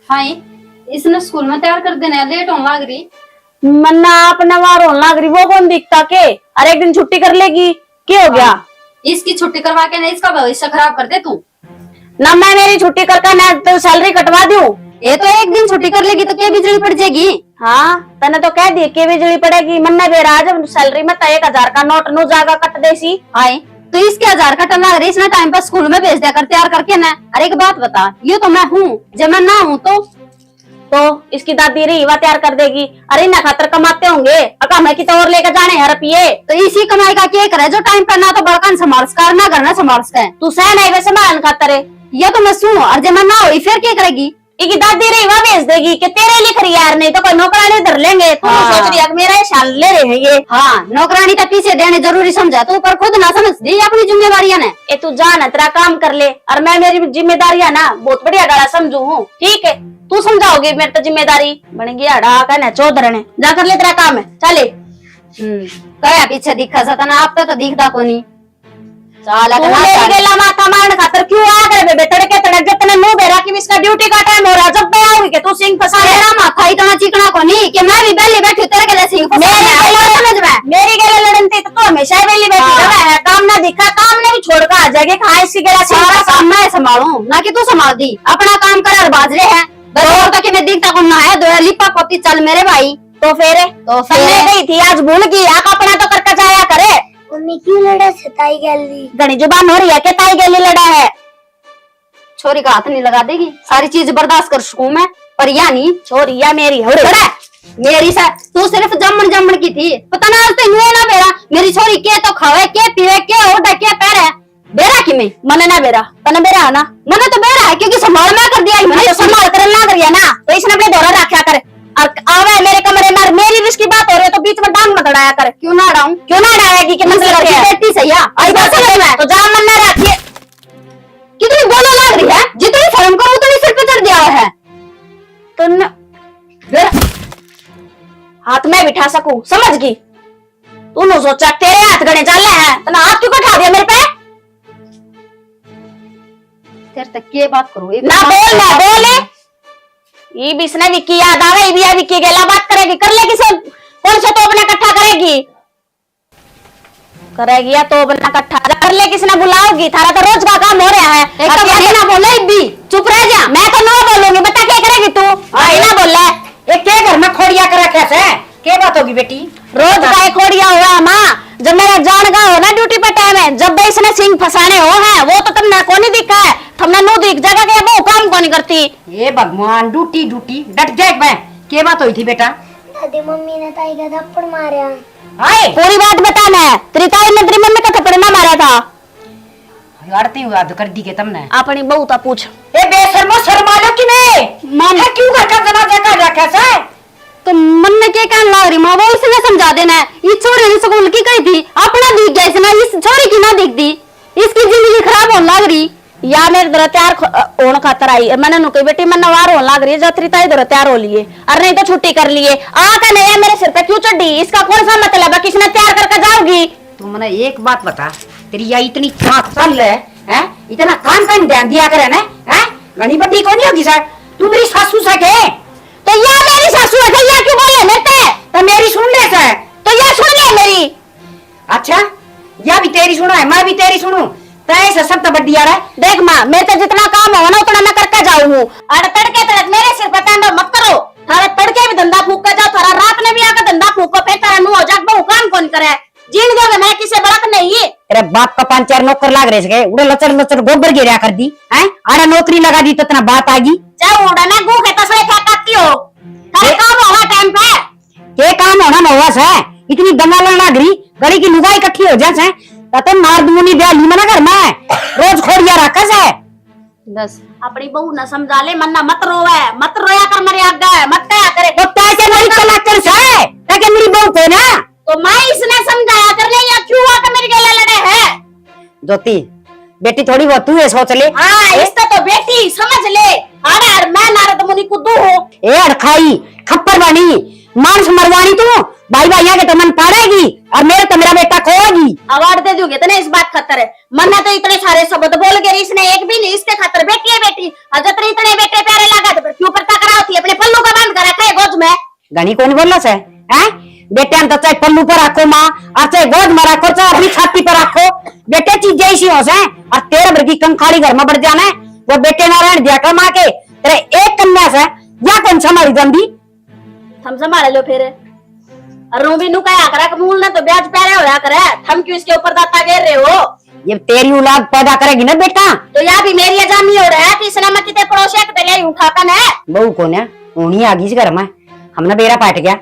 हाँ इसने स्कूल में तैयार कर देना, लेट होने लग रही। मन्ना अपने वार होने लग रही, वो कौन दिखता के, और एक दिन छुट्टी कर लेगी, क्या हो गया? इसकी छुट्टी करवा के ना इसका भविष्य खराब कर दे तू। ना मैं मेरी छुट्टी करके ना तो सैलरी कटवा दूं। ये तो एक दिन छुट्टी कर लेगी तो क्या बिजली पड़ जाएगी। हाँ तने तो कह दी कि बिजली पड़ेगी। मन्ने बेरा जब सैलरी में 1000 का नोट नु जागा कट देसी। आए तो इसके 1000 का टन लग रही इसने टाइम पर स्कूल में भेज दिया कर तैयार करके ना। अरे एक बात बता, ये तो मैं हूँ, जब मैं ना हूँ तो इसकी दादी रही वह तैयार कर देगी। अरे ना खातर कमाते होंगे अका मैं कितना और लेकर जाने है रुपये। तो इसी कमाई का क्या करे जो टाइम पर ना तो बड़कन संभाल सका ना घर में संभाल सका। तू सह नहीं वैसे मान खातर है। ये तो मैं सुनो, और जब मैं ना हुई फिर क्या करेगी। इकी दादी रही वह भेज देगी कि तेरे लिख रही यार, नहीं तो कोई नौकरानी धर लेंगे। तू हाँ। सोच रही है कि मेरा ये शाल ले रहे हैं ये। हाँ नौकरानी का पीछे देने जरूरी समझा तो पर खुद ना समझ दी अपनी जिम्मेवारियां ने। ए तू जान तेरा काम कर ले और मैं मेरी जिम्मेदारियां ना बहुत बढ़िया डाला समझू हूँ। ठीक है तू समझाओगी मेरी तो जिम्मेदारी बन गया अड़ा कहना चौधर ने जा कर ले तेरा काम है चले। क्या पीछे दिखा सता ना आप तो दिखता को नहीं। तू मेरी गेला माथा मारने खातर क्यों आ गए बेबे तड़के तड़क जितने मुंह बेरा कि इसका ड्यूटी का टाइम हो रहा जब मैं आऊंगी कि तू सिंह फंसा मेरा माथा इतना चिकना को नहीं कि मैं भी बेली बैठी तेरे के जैसे मेरी गेले लड़न थी तो हमेशा ही बेली बैठी रहा है। काम ना दिखा काम ने भी छोड़ कर आ जाएगी कहा इसकी गेला सारा काम मैं संभालू ना कि तू संभाल दी। अपना काम कर और बाजरे है तो कि मैं दिखता को ना है दो लिपा पोती चल मेरे भाई। तो फिर गई थी आज भूल गई आका अपना तो करके जाया करे। मम्मी क्यों लड़ा सताई गली घनी जुबान हो रही है कि ताई गेली लड़ा है। छोरी का हाथ नहीं लगा देगी, सारी चीज बर्दाश्त कर सकूं मैं पर या नहीं। छोरी या मेरी हो मेरी सा तू सिर्फ जमन जमन की थी पता ना आज तो ना बेरा मेरी छोरी के तो खावे के पीवे के ओढ़े के पैर बेरा की मैं मने ना बेरा तने बेरा है ना मैंने तो बेरा है क्योंकि संभाल मैं कर दिया मैंने तो संभाल कर ना करिया ना तो इसने अपने दौरा रखा कर और आवे मेरे कमरे में मेरी रिश्क की बात हो रही है तो बीच में डांग मत अड़ाया कर। क्यों ना अड़ाऊं क्यों ना अड़ाएगी कि मतलब बेटी सही है तो जा मन ना रखिए। कितनी बोलो लग रही है जितनी शर्म करो उतनी सिर पे चढ़ दिया है। तो हाथ में बिठा सकूं समझ गई तूने सोचा तेरे हाथ गणे चल है तो हाथ क्यों उठा दिया मेरे पे। तेरे तक ये बात करो ना बोल ना बोले ये भी इसने विक्की याद आवे भी विक्की गेला बात करेगी कर लेगी सब कौन सा तो अपना इकट्ठा करेगी या तो अपना इकट्ठा कर ले किसने बुलाओगी थारा तो रोज का काम हो रहा है। एक तो ये ना बोले भी चुप रह जा मैं तो ना बोलूंगी बता क्या करेगी तू आई ना बोल ये के घर में खोड़िया कर रखे है क्या बात होगी बेटी। रोज का खोड़िया हुआ माँ जब मेरा जान का हो ना ड्यूटी पे टाइम है जब इसने सिंह फंसाने हो है वो तो तुमने को नहीं दिखा है तुमने नो दिख जगह के वो काम को नहीं करती। ये भगवान ड्यूटी ड्यूटी डट जाए मैं क्या बात हुई थी बेटा। दादी मम्मी ने ताई का थप्पड़ मारा। आए पूरी बात बताना है तेरी ताई ने तेरी मम्मी का थप्पड़ ना मारा था। आरती हुआ तो कर दी के तुमने अपनी बहू था पूछ ए बेशर्मो शर्मा लो कि नहीं मन है क्यों घर का जनाजा कर रखा है। तो मन में क्या कहने लग रही माँ वो इसने समझा देना है ये छोरी ने स्कूल की कही थी अपना दिख गया इसने इस छोरी की ना दिखती इसकी जिंदगी खराब होने लग रही या मेरे दर तैयार होने खातर आई मैंने नुकी बेटी मैं नवार होने लग रही है जत्री ताई दर तैयार हो लिए और नहीं तो छुट्टी कर लिए आका नहीं मेरे सिर पे क्यों चढ़ी इसका कौन सा मतलब है किसने तैयार करके जाओगी। तू मैंने एक बात बता तेरी या इतनी चल है इतना कान कान ध्यान दिया करे ना है घनी बड़ी कौन होगी सर तू मेरी सासू से के तो या मेरी सासू है या क्यों बोले मेरे पे तो मेरी सुन ले सर तो या सुन ले मेरी। अच्छा या भी तेरी सुना है मैं भी तेरी सुनू तय से सब तो बड्डी आ रहा है। देख माँ मेरे से जितना काम हो ना उतना मैं करके जाऊँ और तड़के तड़क मेरे सिर पे तांडव मत करो थारे तड़के भी धंधा फूक कर जाओ थारा रात में भी आकर धंधा फूको फिर तारा मुंह हो जाए बहु काम कौन करे जीन दोगे मैं किसे बड़क नहीं है। तेरे बाप का 5-4 नौकर लाग रहे थे उड़े लचर लचर गोबर गिरा कर दी है आड़ा नौकरी लगा दी तो इतना बात आ गई चाहे उड़ा ना गू के तसले क्या करती हो थारे काम होगा टाइम पे ये काम होना मवास है इतनी दंगालन लाग रही गड़ी की लुगाई इकट्ठी हो जाए तते मार दूनी ब्याली मना कर मैं रोज खोड़िया रखस है बस अपनी बहू न समझा ले मन्ना मत रोवे मत रोया कर मेरे आगे मत कया करे तो कैसे मेरी कलेक्टर से ताकि मेरी बहू को ना तो मैं इसने समझाया कर ले या क्यों आकर मेरे गले लड़े है। ज्योति बेटी थोड़ी बहुत तू है सोच ले हाँ इससे तो बेटी समझ ले अरे मैं नारद मुनि कुद्दू हूँ ए अड़खाई खप्पर बनी मांस मरवानी तू भाई भाइया के तो मन पाड़ेगी और मेरे तो मेरा बेटा खोएगी अवार्ड दे दोगे तो इस बात खतर है मन्ना तो इतने सारे शब्द बोल गए इसने एक भी नहीं इसके खातर बेटी है बेटी हजरत इतने बेटे प्यारे लगा तो क्यों पर टकरा होती है अपने पल्लू का बंद कर रखा है गोद में घनी कौन बोल से हैं बेटे तो चाहे पल्लू पर रखो माँ और चाहे गोद में रखो चाहे अपनी छाती पर रखो बेटे चीज जैसी हो से और तेरे भर की कंखाड़ी घर में बढ़ जाना है वो बेटे नारायण दिया कर माँ के तेरे एक कन्या से या कौन संभाली जांदी? थम संभाल लो फिर। और रूबी नु कहा करा कमूल ने तो ब्याज पैरे होया करे, थम क्यों इसके ऊपर दाता गिर रहे हो? ये तेरी औलाद पैदा करेगी ना बेटा। तो या भी मेरी अजामी हो रहा है कि इसने मत ते पड़ोसिया के तेरे उठा कन है। बहू कौन है? उन्हीं आ गई इस घर में, हमने बेरा पाट गया।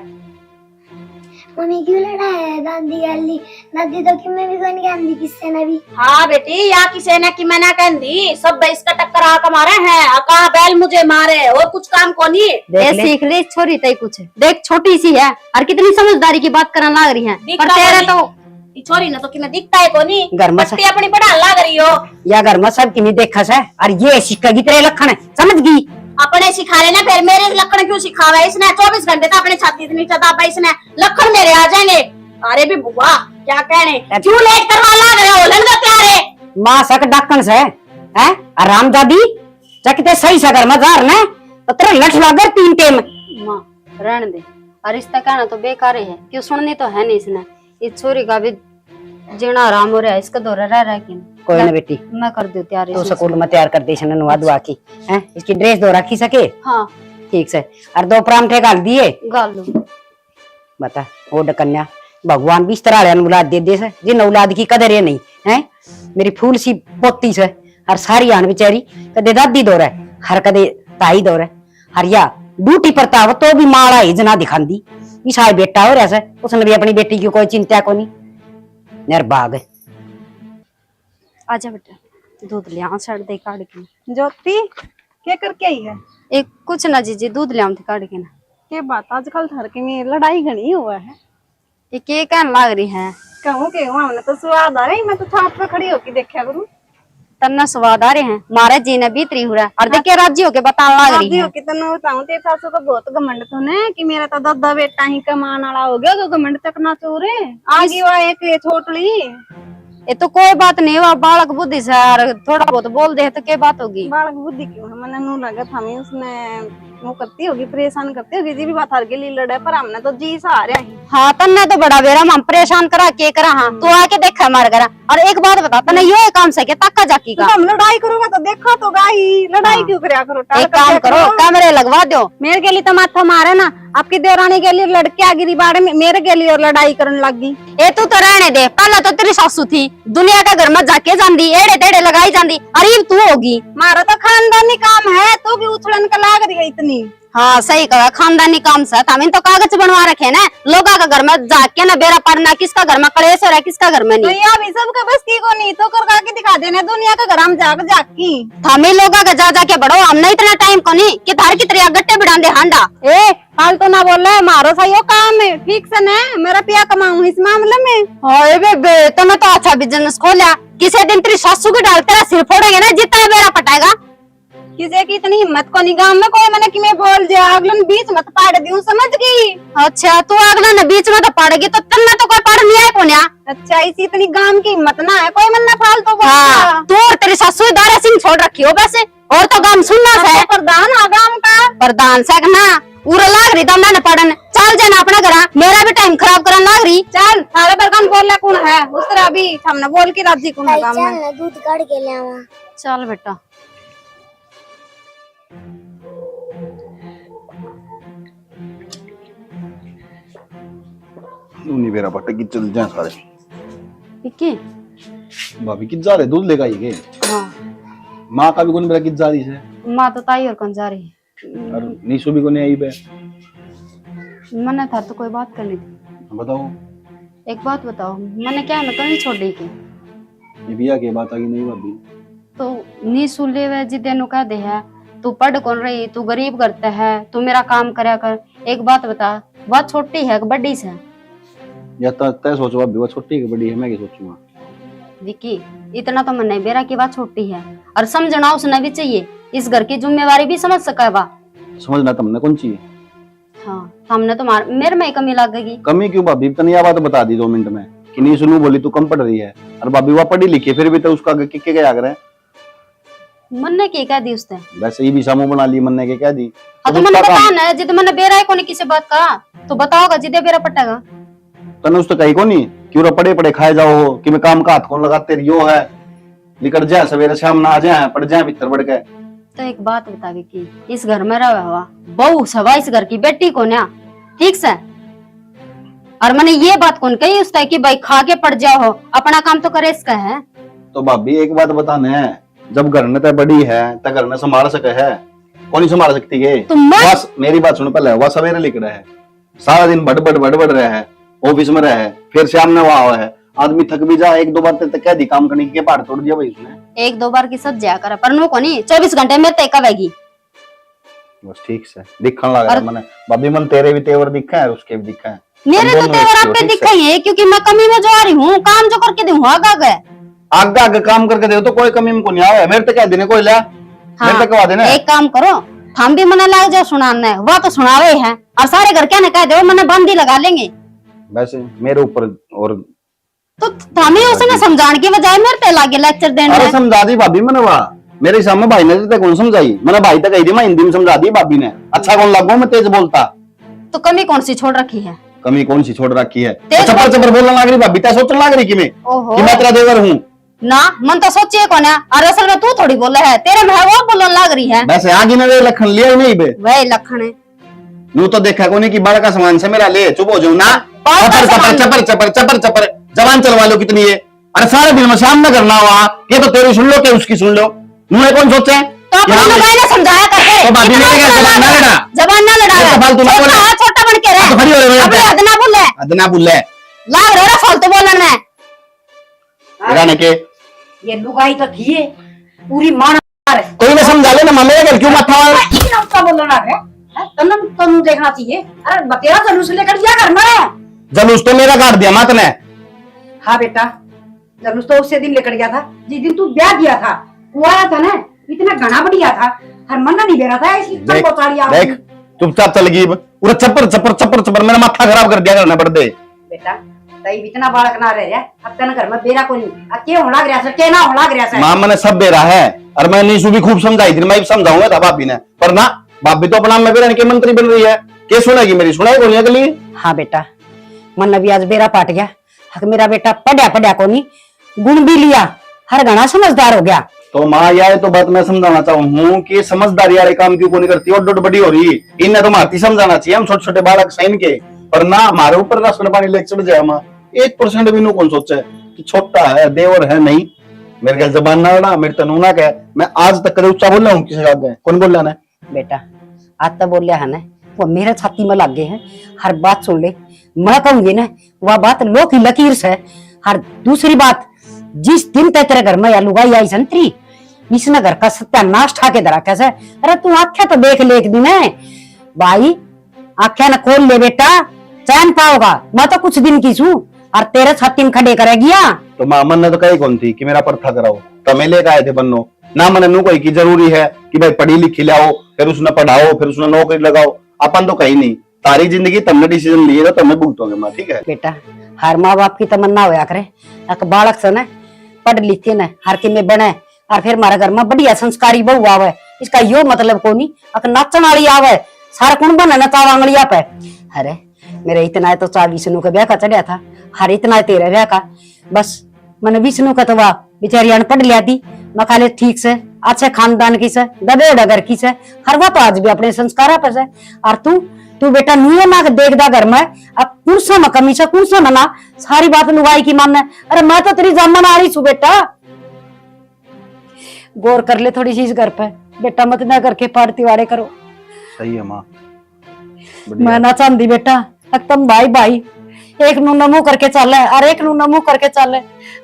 मम्मी क्यों लड़ाया दादी गली? दादी तो कि मैं भी कौन कहती किससे ना भी। हाँ बेटी, या किसी ने कि मैंने कहती सब इसका टक्कर आका मारे हैं, कहा बैल मुझे मारे और कुछ काम को नहीं। देख ले। सीख ले छोरी तय कुछ देख, छोटी सी है और कितनी समझदारी की बात करने लग रही है। दिखता पर तेरे तो तो छोरी ना तो कि मैं दिखता है को नहीं, घर में पट्टी अपनी पढ़ा लग रही हो। या घर में सब किन्हीं देखा से, और ये सिक्का की तेरे लखन है, समझ गई? अपने सिखा लेना, फिर मेरे लखन क्यों सिखावा इसने? 24 घंटे तो अपने छाती इतनी चदाबा इसने, लखन मेरे आ जाएंगे। अरे भी बुआ क्या कहने, क्यों लेट करवा ला रहे हो? लंगा प्यारे माँ सक डाकन से है आराम दादी चकते सही से घर में जार ने तो तेरे लठ लागर 3 टेम। माँ रहने दे, और रिश्ता कहना तो बेकार ही है, क्यों सुननी तो है नहीं इसने। इस छोरी का भी जीना आराम हो रहा है, इसका दौरा रह रहा है कि नहीं। कोई ना बेटी, मैं कर दूं तैयार तू इसमें। स्कूल में तैयार कर दे सन नुआ दुआ की है, इसकी ड्रेस दो रखी सके हाँ ठीक से, और 2 परांठे गाल दिए। गाल लूं। बता ओ कन्या, भगवान भी इस तरह औलाद दे से जिन औलाद की कदर है नहीं है। मेरी फूल सी पोती से हर सारी आन बेचारी कदे दादी दौर है, हर कदे ताई दौर है, हर या ड्यूटी पर ताव तो भी माड़ा ही जना दिखांदी। इसा बेटा हो रहा है, उसने भी अपनी बेटी की कोई चिंता को नहीं। निर्भाग आजा बेटा, दूध ले आ सड़ दे काट के। ज्योति क्या करके आई है? एक कुछ ना जीजी, दूध ले आऊं थे काट के ना। के बात आजकल घर के में लड़ाई घनी हुआ है। ये के कहने लग रही है? कहूँ के हमने तो स्वाद आ रही, मैं तो छाप पे खड़ी होके देखा करूँ। तन्ना स्वाद आ रहे हैं, मारे जी ने बीतरी हो रहा है, और देखिए राजी होके बताने लग रही है। कितना बताऊँ, तेरे सासू को बहुत घमंड तो ने कि मेरा तो दादा बेटा ही कमान वाला हो गया, तो घमंड तक ना चोरे आगे वह एक छोटली। ये तो कोई बात नहीं, वो बालक बुद्धि से यार थोड़ा बहुत बोल दे तो क्या बात होगी। बालक बुद्धि क्यों है? मैंने नू लगा था मैं उसने वो करती होगी, परेशान करती होगी जी भी बात हर के लिए लड़े, पर हमने तो जी सहारे ही। हाँ तन्ने तो बड़ा बेरा हम परेशान करा के करा। हाँ तू आके देखा हमारे घर। और एक बात बता, तन्ने यो काम से क्या ताका जाकी का? हम लड़ाई करोगा तो देखा तो गाई, लड़ाई क्यों करया करो? एक काम करो, कैमरे लगवा दो। मेरे के लिए तो माथा मारे ना, आपकी देवरानी के लिए लड़के आ गिरी बाड़े में, मेरे के लिए और लड़ाई करने लग गई। ये तू तो रहने दे, पहले तो तेरी सासू थी, दुनिया का घर में जाके जांदी, एड़े तेड़े लगाई जांदी, अरे तू होगी। मारा तो खानदानी काम है, तो भी उछलन का लाग रही है इतनी। हाँ सही कहा, खानदानी काम से हमें तो कागज बनवा रखे ना, लोगों का घर में जाके ना बेरा पड़ना, किसका घर में कलेश हो रहा है किसका घर में तो नहीं। यहाँ भी सबका बस की को नहीं, तो कर के दिखा देने दुनिया का घर हम जाग की। हमें लोगों का जा जाके बढ़ो, हमने इतना टाइम को नहीं कि तार की तरह गट्टे बिड़ा दे हांडा। ए फालतू ना बोल रहे, मारो सही काम है ठीक से न, मेरा पिया कमाऊं इस मामले में। हाय बेबे, तूने तो अच्छा बिजनेस खोला, किसी दिन तेरी सासू की डाल तेरा सिर फोड़ेंगे ना, जितना बेरा पटाएगा। किसी की इतनी हिम्मत को निगाम में कोई मैंने कि मैं बोल दिया, अगलन बीच मत पाड़ दी, समझ गई? अच्छा तू अगला न बीच में तो पड़ेगी, तो तन्ना तो कोई पड़ नहीं है कोन्या। अच्छा इसी इतनी गांव की हिम्मत ना है कोई मन फालतू बोल हाँ तू और तेरी सासू दारा सिंह छोड़ रखी हो वैसे, और तो गांव सुनना है। प्रधान आ गांव का प्रधान से ना उरा लाग रही दम ना पड़न, चल जाना अपना घर, मेरा भी टाइम खराब करने लाग रही। चल थारे पर कौन बोल कौन है उस तरह अभी हमने बोल के राजी कौन है गांव में। चल दूध काट के ले आवा। चल बेटा नहीं बेरा पट्टे की चल जाए सारे। विक्की। भाभी कित जा रहे दूध लेगा ये के? हाँ माँ का भी कौन मेरा कित जा रही है? माँ तो ताई और कौन जा रही है? और नीशु भी कौन आई बे? मैंने था तो कोई बात करनी थी। बताओ। एक बात बताओ, मैंने क्या मैं तो नहीं छोड़ दी की? ये बिया की बात आ गई नहीं भाभी? तो नी सुन ले वे जिदे नु कह दे है, तू पढ़ कौन रही, तू गरीब करता है, तू मेरा काम करया कर। एक बात बता, बात छोटी है कि बड़ी से? या तो तय सोचो भाभी, वो छोटी है बड़ी है, मैं क्या सोचूंगा? विकी इतना तो मन नहीं बेरा की बात छोटी है, और समझना उसने भी चाहिए, इस घर की जिम्मेवारी भी समझ सका वा। समझना तुमने कौन चाहिए? हाँ हमने तो मेरे में ही कमी लगेगी। कमी क्यों भाभी? तने यह बात बता दी 2 मिनट में कि नहीं सुनू बोली तू कम पढ़ रही है, और भाभी वह पढ़ी लिखी फिर भी तो उसका किक्के क्या करे? मन ने की कह दी उसने? वैसे ही भी सामू बना ली मन ने के कह दी। तो मैंने बताना है, जिद मैंने बेरा है कोनी किसी बात का, तो बताओगा जिदे बेरा पटेगा। तने उस तो कही को नहीं क्यों पड़े पड़े खाए जाओ हो कि मैं काम का हाथ कौन लगाते रियो है, निकल जाए सवेरे शाम ना आ जाए पड़ जाए भीतर बढ़ के। तो एक बात बता कि इस घर में रहा हुआ बहू सवा इस घर की बेटी को ना, ठीक से। और मैंने ये बात कौन कही उसका कि भाई खा के पड़ जाओ, अपना काम तो करे इसका है। तो भाभी एक बात बताने है, जब घर ने तो बड़ी है तो घर ने संभाल सके है, कौन नहीं संभाल सकती है? तुम मत बस मेरी बात सुनो पहले, वह सवेरे लिख रहा है, सारा दिन बड़ रहा है, ऑफिस में रहा है, फिर शाम में वहां हुआ है, आदमी थक भी जा, एक दो बार तक कह दी काम करने की, पहाड़ तोड़ दिया भाई उसने। एक दो बार की सब जाया कर, पर नो को नहीं 24 घंटे में तय कवेगी। बस ठीक से दिखने लग रहा है मैंने भाभी, मन तेरे भी तेवर दिखा है और उसके भी दिखा है। मेरे तो दोनों तेवर एक आप हो, पे ठीक दिखा से। ही है, क्योंकि मैं कमी में जो आ रही हूँ, काम जो करके दूँ आगे आगे आगे काम करके दे तो कोई कमी में को नहीं आवे, मेरे तो कह देने कोई ला, मेरे तो कहा देना। एक काम करो, हम भी मना लाग जाओ सुनाने, वो तो सुनावे है, और सारे घर क्या ना कह दो मैंने बंदी लगा लेंगे। वैसे मेरे ऊपर और तो हमें उसने समझाने की बजाय मेरे पे लागे लेक्चर देने। अरे समझा दी भाभी मैंने, वहा मेरे सामने भाई ने तो कौन समझाई, मैंने भाई तक कही थी, मैं हिंदी में समझा दी भाभी ने, अच्छा कौन लगो मैं तेज बोलता। तो कमी कौन सी छोड़ रखी है? कमी कौन सी छोड़ रखी है? तेज चपर चपर बोलने लग रही भाभी, त्या सोचने लग रही कि मैं ओहो, कि मैं तेरा देवर हूँ। ना मन तो सोचिए कौन है, और असल में तू थोड़ी बोला है, तेरे में है वो बोलने लग रही है। वैसे आगे ना लखन लिया ही नहीं बे, वही लखन है। नू तो देखा कोनी कि बड़ा का सामान से मेरा ले, चुप हो जाओ ना। बड़ा का चपर चपर सामान। चपर चपर चपर चपर जबान चलवा लो कितनी है, अरे सारे दिन में शाम में करना हुआ, ये तो तेरी सुन लो कि उसकी सुन लो, मुझे कौन सोचे। तो अपने यहाँ भाई ने समझाया करके, तो भाभी ने क्या जबान ना लड़ा, जबान ना लड़ा, ये तो फालतू ना बोले। छोटा बन के तो रहे, खड़ी हो रही है। अपने हद ना बोले, अदना बुल्ले लाग रहा फालतू बोलने में। राने के ये लुगाई तो थी है, पूरी मान कोई ना समझा ले ना, मामे घर क्यों माथा वाला उसका बोलना लग रहा है, तुम देखना चाहिए। अरे बतेरा जलूस लेकर दिया करना है। जलूस तो मेरा काट दिया मात ने। हाँ बेटा, जलूस तो उसे दिन लेकर गया था जिस दिन तू ब्याह दिया था, वो आया था ना, इतना घना बढ़िया था, हर मन्ना नहीं दे रहा था, इसलिए देख चल देख चुपचाप चल गई, पूरा चपर चपर चपर चपर मेरा माथा खराब कर दिया करना पड़ दे। बेटा तई इतना बालक ना रह रहा, अब तेरे घर में बेरा को नहीं, अब के होना गया सर, के ना होना गया सर। मां मैंने सब बेरा है, और मैं नीशु भी खूब समझाई थी, मैं भी समझाऊंगा था भाभी ने, पर ना भाभी तो अपना में बेरा के मंत्री बन रही है, के सुनेगी मेरी, सुनाई कौन अगली। हाँ बेटा, मन अभी आज बेरा पाट गया, हक मेरा बेटा पढ़िया को नहीं, गुण भी लिया, हर घना समझदार हो गया। तो माँ यार तो बात मैं समझाना चाहूँ कि समझदारी वाले काम क्यों नहीं करती, और डोट बड़ी हो रही, इन्हें तो मारती समझाना चाहिए, हम छोटे छोटे बालक सही के, पर ना हमारे ऊपर राशन पानी लेकर चढ़ जाए। माँ 1% भी नो कौन सोचे कि छोटा है देवर है, नहीं मेरे ख्याल जबान ना लड़ा, मेरे तनु ना कह, मैं आज तक कभी ऊंचा बोल रहा हूँ किसी आगे, कौन बोल रहा है? बेटा आज तो बोल रहा है ना, वो मेरे छाती में लग गए हैं, हर बात सुन ले, मैं कहूंगी ना वह बात लो की लकीर से। हर दूसरी बात, जिस दिन तक तेरे घर में या लुगाई आई संतरी, इसने घर का सत्यानाश ठाके धरा कैसे। अरे तू आख्या तो देख ले एक दिन है भाई, आख्या ना खोल ले बेटा, चैन पाओगा, मैं तो कुछ दिन की छू और तेरे छाती में खड़े करेगी। तो माँ मन ने तो कही कौन थी कि मेरा पर्था कराओ, तो मैं लेकर आए थे बन्नो ना, मैंने नू कोई की जरूरी है कि भाई पढ़ी लिखी लाओ, फिर उसने पढ़ाओ, फिर उसने नौकरी लगाओ, अपन तो कहीं नहीं, तारी जिंदगी तुमने डिसीजन लिए तो तुम्हें भुगतोगे माँ, ठीक है। बेटा हर माँ बाप की तमन्ना होया करे, एक बालक से न पढ़ लिखे न हर के में बने, और फिर हमारे घर में बढ़िया संस्कारी बहू आवे, इसका यो मतलब को नहीं अक नाचन वाली आवे, सारा कुण बने नचावा आंगलिया पे। अरे मेरे इतना तो 4 विष्णु का ब्याह का चढ़िया था, हर इतना तेरे ब्याह का, बस मैंने विष्णु का तो वाह बेचारी पढ़ लिया थी, मैं खाले ठीक से अच्छे खानदान की से, दबे डगर की से, हर वो तो आज भी अपने संस्कार पे से। और तू बेटा नुए ना देखदा घर में, अब कुर्सा में कमी से कुर्सा में ना सारी बात लुगाई की मानना। अरे मैं तो तेरी जामन आ रही छू बेटा, गौर कर ले थोड़ी सी इस घर पे बेटा, मत ना करके पाड़ती वाड़े करो। सही है माँ, मैं ना चाहती बेटा, तुम भाई भाई एक नू नमू करके चल है और एक नू नमू करके चल है,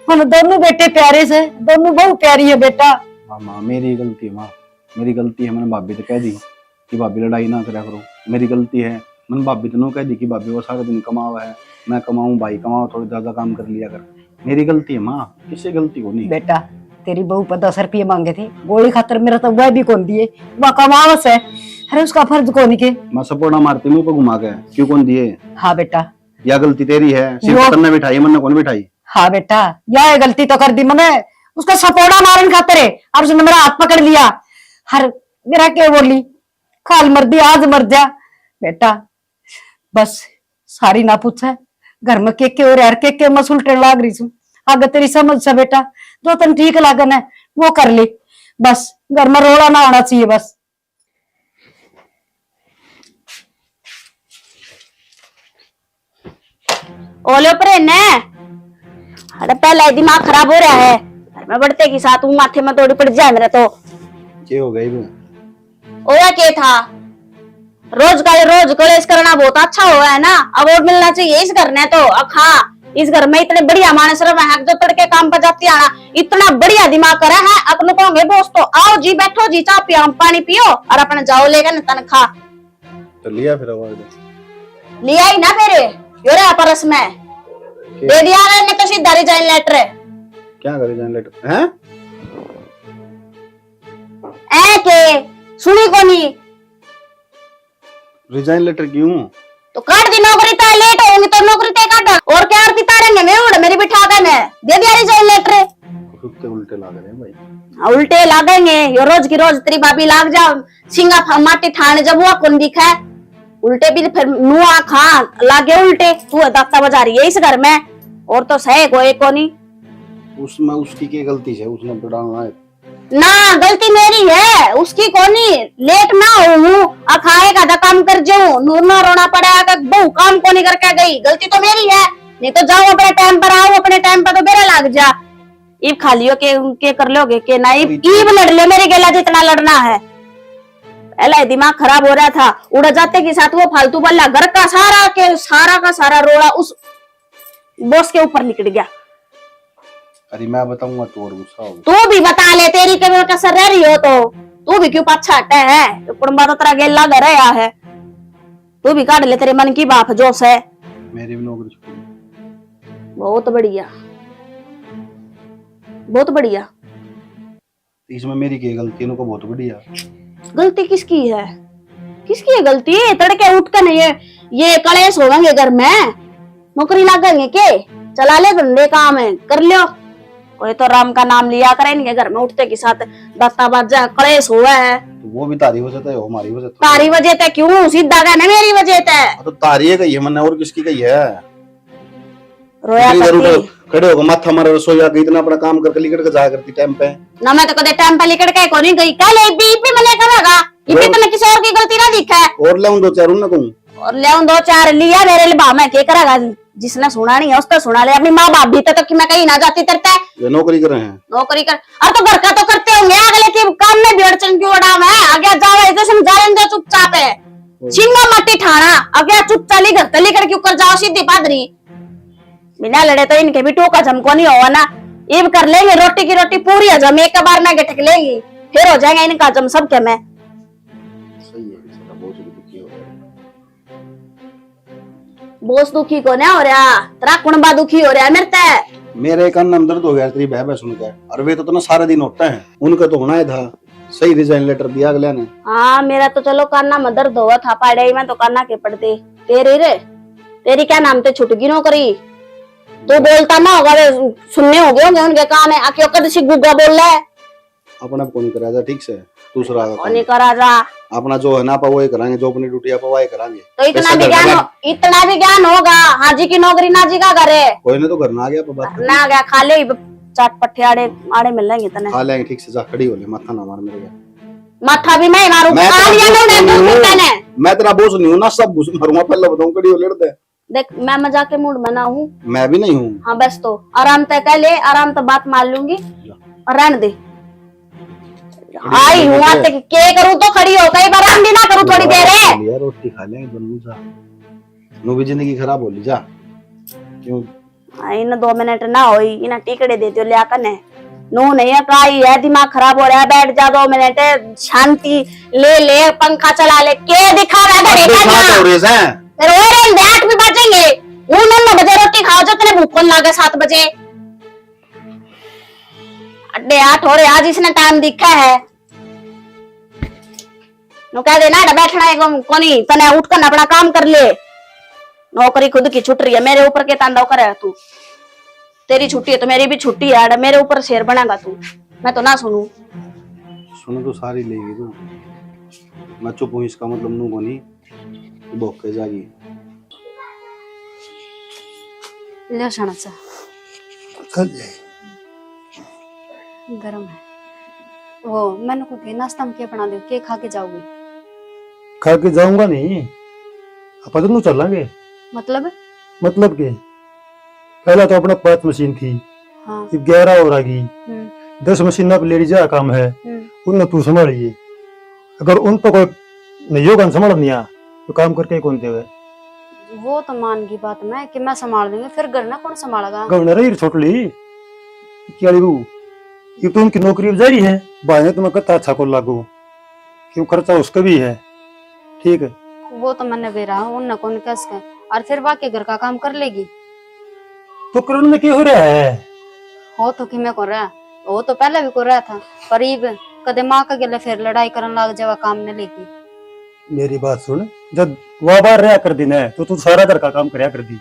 हम दोनों बेटे प्यारे से, दोनों बहुत प्यारी है बेटा। हाँ माँ मेरी गलती है, माँ मेरी गलती है, मैंने भाभी तो कह दी कि भाभी लड़ाई ना करा करो, मेरी गलती है, मैंने भाभी तो कह दी कि भाभी वो सारा दिन कमावा है, मैं कमाऊं भाई कमाओ, थोड़ी ज्यादा काम कर लिया कर, मेरी गलती है माँ, किसी गलती को नहीं। बेटा तेरी बहू पर 10 रुपये मांगे थे, गोली खातर मेरा तो वह भी कौन दिए, वह कमावस है, अरे उसका फर्ज कौन के। मैं सपोर्टा मारती मुंह पे घुमा के, क्यों कौन दिए? हाँ बेटा, या गलती तेरी है, सिर्फ तन्ने बिठाई मन कौन बिठाई? हाँ बेटा यह गलती तो कर दी मैंने, उसका सपोर्टा मारन खातर है, और उसने मेरा हाथ पकड़ लिया, हर मेरा क्या बोली खाल मर दी आज मर जा। बेटा बस सारी ना पूछे, घर में के और यार के मैं सुलटन लाग रही हूँ, आगे तेरी समझ से बेटा, जो तन ठीक लागन है वो कर ले, बस घर में रोला ना होना चाहिए बस। ओले ऊपर है ने। अरे पहले ही दिमाग खराब हो रहा है, घर में बढ़ते के साथ वो माथे में थोड़ी पड़ जाए मेरे तो। क्या हो गई? ओया क्या था, रोज कलेश करना बहुत अच्छा हुआ है ना, अवार्ड मिलना चाहिए इस घर ने तो। अब हाँ, इस घर में इतने बढ़िया मानस है जो तड़के काम पर जाती आना, इतना बढ़िया दिमाग करा है। अपन कहोगे दोस्त तो आओ जी, बैठो जी, चाय पियो, पानी पियो और अपने जाओ लेगा ना तनखा। तो लिया फिर अवार्ड? लिया ही ना फिर योरे परस में दे दिया ने तो सीधा रिजाइन लेटर। क्या करे रिजाइन लेटर हैं? ए के सुनी कोनी? रिजाइन लेटर क्यों? तो काट दी नौकरी, तो लेट होंगी तो नौकरी तय काट। और क्या आरती तारेंगे मैं उड़ मेरी बिठा देने, दे दिया रिजाइन लेटर। कुत्ते उल्टे लाग रहे हैं भाई। हाँ, उल्टे लागेंगे यो रोज की रोज तेरी भाभी लाग जा सिंगा माटी ठाने, जब वो कौन दिखा उल्टे भी फिर नुआ खा लागे उल्टे। तू दाता बजा रही है इस घर में, और तो सही कोई को नहीं। उसमें उसकी क्या गलती है? उसने तो डालना है ना, गलती मेरी है उसकी कोनी। लेट ना हो अखाए का काम कर जाऊं, नूर ना रोना पड़ा बहु काम को नहीं करके गई, गलती तो मेरी है। नहीं तो जाओ अपने टाइम पर, आओ अपने टाइम पर तो बेरा लग जा। ईब खा लियो के कर लोगे के ना, ईब लड़ लियो मेरे गेला जितना लड़ना है। पहले दिमाग खराब हो रहा था, उड़ जाते के साथ वो फालतू बल्ला घर का सारा रोड़ा उस बॉस के ऊपर निकल गया। अरे मैं बताऊंगा तो और गुस्सा होगा। तू भी बता ले, तेरी कभी कसर रह रही हो तो तू भी क्यों पाछा हटे है? तो कुड़बा तो तेरा गेला घर आया है, तू भी काट ले तेरे मन की बात जोश है। मेरी भी नौकरी छूट। बहुत बढ़िया, बहुत बढ़िया। इसमें मेरी क्या गलती है? बहुत बढ़िया। गलती किसकी है? किसकी है गलती? तड़के उठ कर नहीं ये कलेश होंगे घर में, नौकरी लागेंगे के? चला ले धंधे काम है कर लियो। कोई तो राम का नाम लिया करे इनके घर में उठते के साथ दाता बाजा कलेश हुआ है। तो वो भी तारी वजह है, हमारी वजह तो। तारी वजह ते क्यों? सीधा कहना मेरी वजह ते। तो तारी है कही है मैंने, और किसकी कही है? रोया करती खड़े होकर माथा मारा रसोई आ गई, इतना अपना काम करके लिकट के जाया करती टाइम पे ना। मैं तो कदे टाइम पे लिकट के कोनी गई, कल इपी मैंने करेगा इपी तो मैं किसी और की गलती ना दिखा है। और ले दो चार ना कहूं, और ले दो चार लिया मेरे लिए बा, मैं क्या करेगा? जिसने सुना नहीं है उसको सुना ले। अपनी माँ बाप भी तो कि मैं कहीं ना जाती करता है, ये नौकरी कर रहे हैं। नौकरी कर और तो घर का तो करते होंगे, अगले के काम में भी अड़चन क्यों उड़ाव है? आगे जाओ तो समझा लेंगे चुपचाप है, सिंगा मट्टी ठाना आगे चुपचाप ली घर तली कर क्यों कर जाओ सीधी पादरी। बिना लड़े तो इनके भी टोका झमको नहीं होगा ना। ये कर लेंगे रोटी की रोटी पूरी हजम एक बार में गटक लेंगी, फिर हो जाएगा इनका हजम सबके में। सही है, इसका बहुत दुखी हो रहा बोस दुखी को ना हो रहा, तेरा कुणबा दुखी हो रहा है मेरे ते। मेरे एक अन्नम दर्द हो गया तेरी बह सुनकर, और वे तो ना सारे दिन होता है, उनका तो होना ही था। सही रिजाइन लेटर दिया अगले ने। हाँ मेरा तो चलो कान्ना में दर्द हुआ था पढ़ाई में, तो कान्ना के पढ़ते तेरी रे, तेरी क्या नाम थे छुटगी नौकरी। तू बोलता ना होगा, वे सुनने हो गए होंगे उनके कान है आके कद से गुग्गा बोल रहा है। अपना को नहीं करा जा ठीक से, दूसरा नहीं करा जा अपना जो है ना आप वही कराएंगे, जो अपनी ड्यूटी आप वही कराएंगे। तो इतना भी ज्ञान होगा। हाजी की नौकरी नाजी का करे, कोई नहीं तो घर ना आ गया बात ना आ गया खा ले चाट पट्टे आड़े आड़े मिल जाएंगे तने, खा लेंगे ठीक से। जा खड़ी हो ले, माथा ना मार मेरे को। माथा भी मैं मारू। मैं तेरा बोझ नहीं हूँ ना, सब घुस मारूंगा। पहले बताऊं खड़ी हो ले दे। देख मैं मजाक के मूड में ना हूँ। मैं भी नहीं हूँ। हाँ बस तो आराम तय कर ले, आराम तो बात मान लूंगी और रहने दे। आई हूँ आते के करूँ तो खड़ी हो, कई बार आराम भी ना करूँ थोड़ी देर है। रोटी खा लेंगे दोनों। जा नो भी जिंदगी खराब हो ली जा। क्यों इन 2 मिनट ना हो इन टिकड़े देते लिया कने नो नहीं है काई है, दिमाग खराब हो रहा है। बैठ जा 2 मिनट शांति ले पंखा चला ले। के दिखा रहा है फिर और 8 भी बजेंगे, 9 बजे रोटी खाओ जो तेरे भूख लागे 7 बजे। अड्डे 8 हो रहे आज इसने टाइम दिखा है। नो कह देना बैठना है कोनी तने उठ कर अपना काम कर ले। नौकरी खुद की छुट रही है, मेरे ऊपर के तांडव करे तू। तेरी छुट्टी है तो मेरी भी छुट्टी है, मेरे ऊपर शेर बनेगा तू। मैं तो ना सुनू। सुनो तो सारी लेगी तू। मैं चुप हूँ इसका मतलब नू को नहीं भोके जागी। ले शानाचा गरम है। वो मैंने को के नाश्ता में क्या बना दो, के खा के जाओगी? खा के जाऊंगा नहीं, अपन दोनों चलेंगे। मतलब के पहला तो अपना 5 मशीन थी, हाँ। अब 11 और आ गई। हम्म, 10 मशीन अब लेडी जा काम है, उन तू संभालिए। अगर उन पर कोई नहीं होगा संभाल नहीं आ तो काम करके कौन देवे? वो तो मान की बात मैं कि मैं संभाल दूंगी, फिर घर ना कौन संभालेगा? गवर्नर ही छोट ली क्या ली ये तो उनकी नौकरी जा रही है, भाई तुम्हें कहता अच्छा को लागू क्यों, खर्चा उसका भी है। ठीक है, वो तो मैंने बेरा उन कौन कस के, और फिर बाकी घर का काम कर लेगी। तो करण में क्या हो रहा है? हो तो कि मैं कर रहा, वो तो पहले भी कर रहा था, पर अब कदे माँ का गले फिर लड़ाई करने लग जावा काम ने लेगी। मेरी बात सुन, जब वह बाहर रहा कर दी न तो तू सारा घर का काम करया कर दी।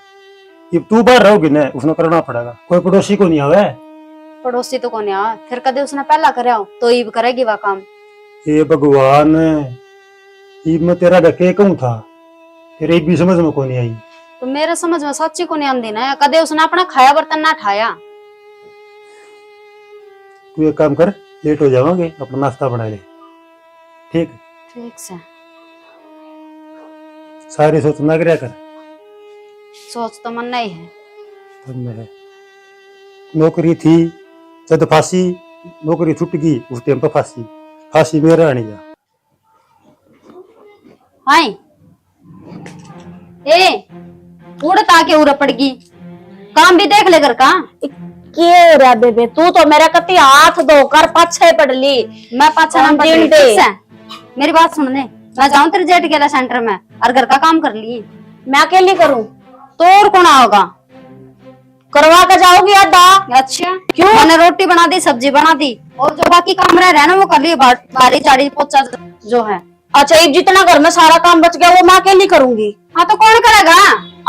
अब तू बाहर रहोगी न उसने करना पड़ेगा, कोई पड़ोसी को नहीं आवे। पड़ोसी तो कौन आ, फिर कदे उसने पहला करया हो तो अब करेगी वह काम। ये भगवान, अब मैं तेरा डके कहूँ था, तेरे एक भी समझ में को नहीं आई। तो मेरे समझ में सच्ची को नहीं आंदी ना, कदे उसने अपना खाया बर्तन ना ठाया। तू एक काम कर, लेट हो जाओगे, अपना नाश्ता बना ले। ठीक ठीक से सारी सोच ना करया कर। सोच तो मन नहीं है। तब मैं नौकरी थी जब फांसी, नौकरी छूट गई उस टाइम पर फांसी, फांसी मेरा आनी जा। हाय ए उड़ता के उड़ पड़गी, काम भी देख ले घर का। के रे बेबे, तू तो मेरा कति हाथ धोकर पाछे पड़ ली। मैं पाछा कौन नंबर दिन ठीक दे? से मेरी बात सुन ले, मैं जाऊं तेरे जेठ गेला सेंटर में और घर का काम कर ली। मैं अकेली करूं? तो और कौन आओगा? करवा के जाओगी आधा? अच्छा क्यों? मैंने रोटी बना दी, सब्जी बना दी, और जो बाकी काम रह रहा है ना वो कर लिए, बारी चाड़ी पोछा जो है। अच्छा, अब जितना घर में सारा काम बच गया वो मैं अकेली करूंगी। हाँ तो कौन करेगा?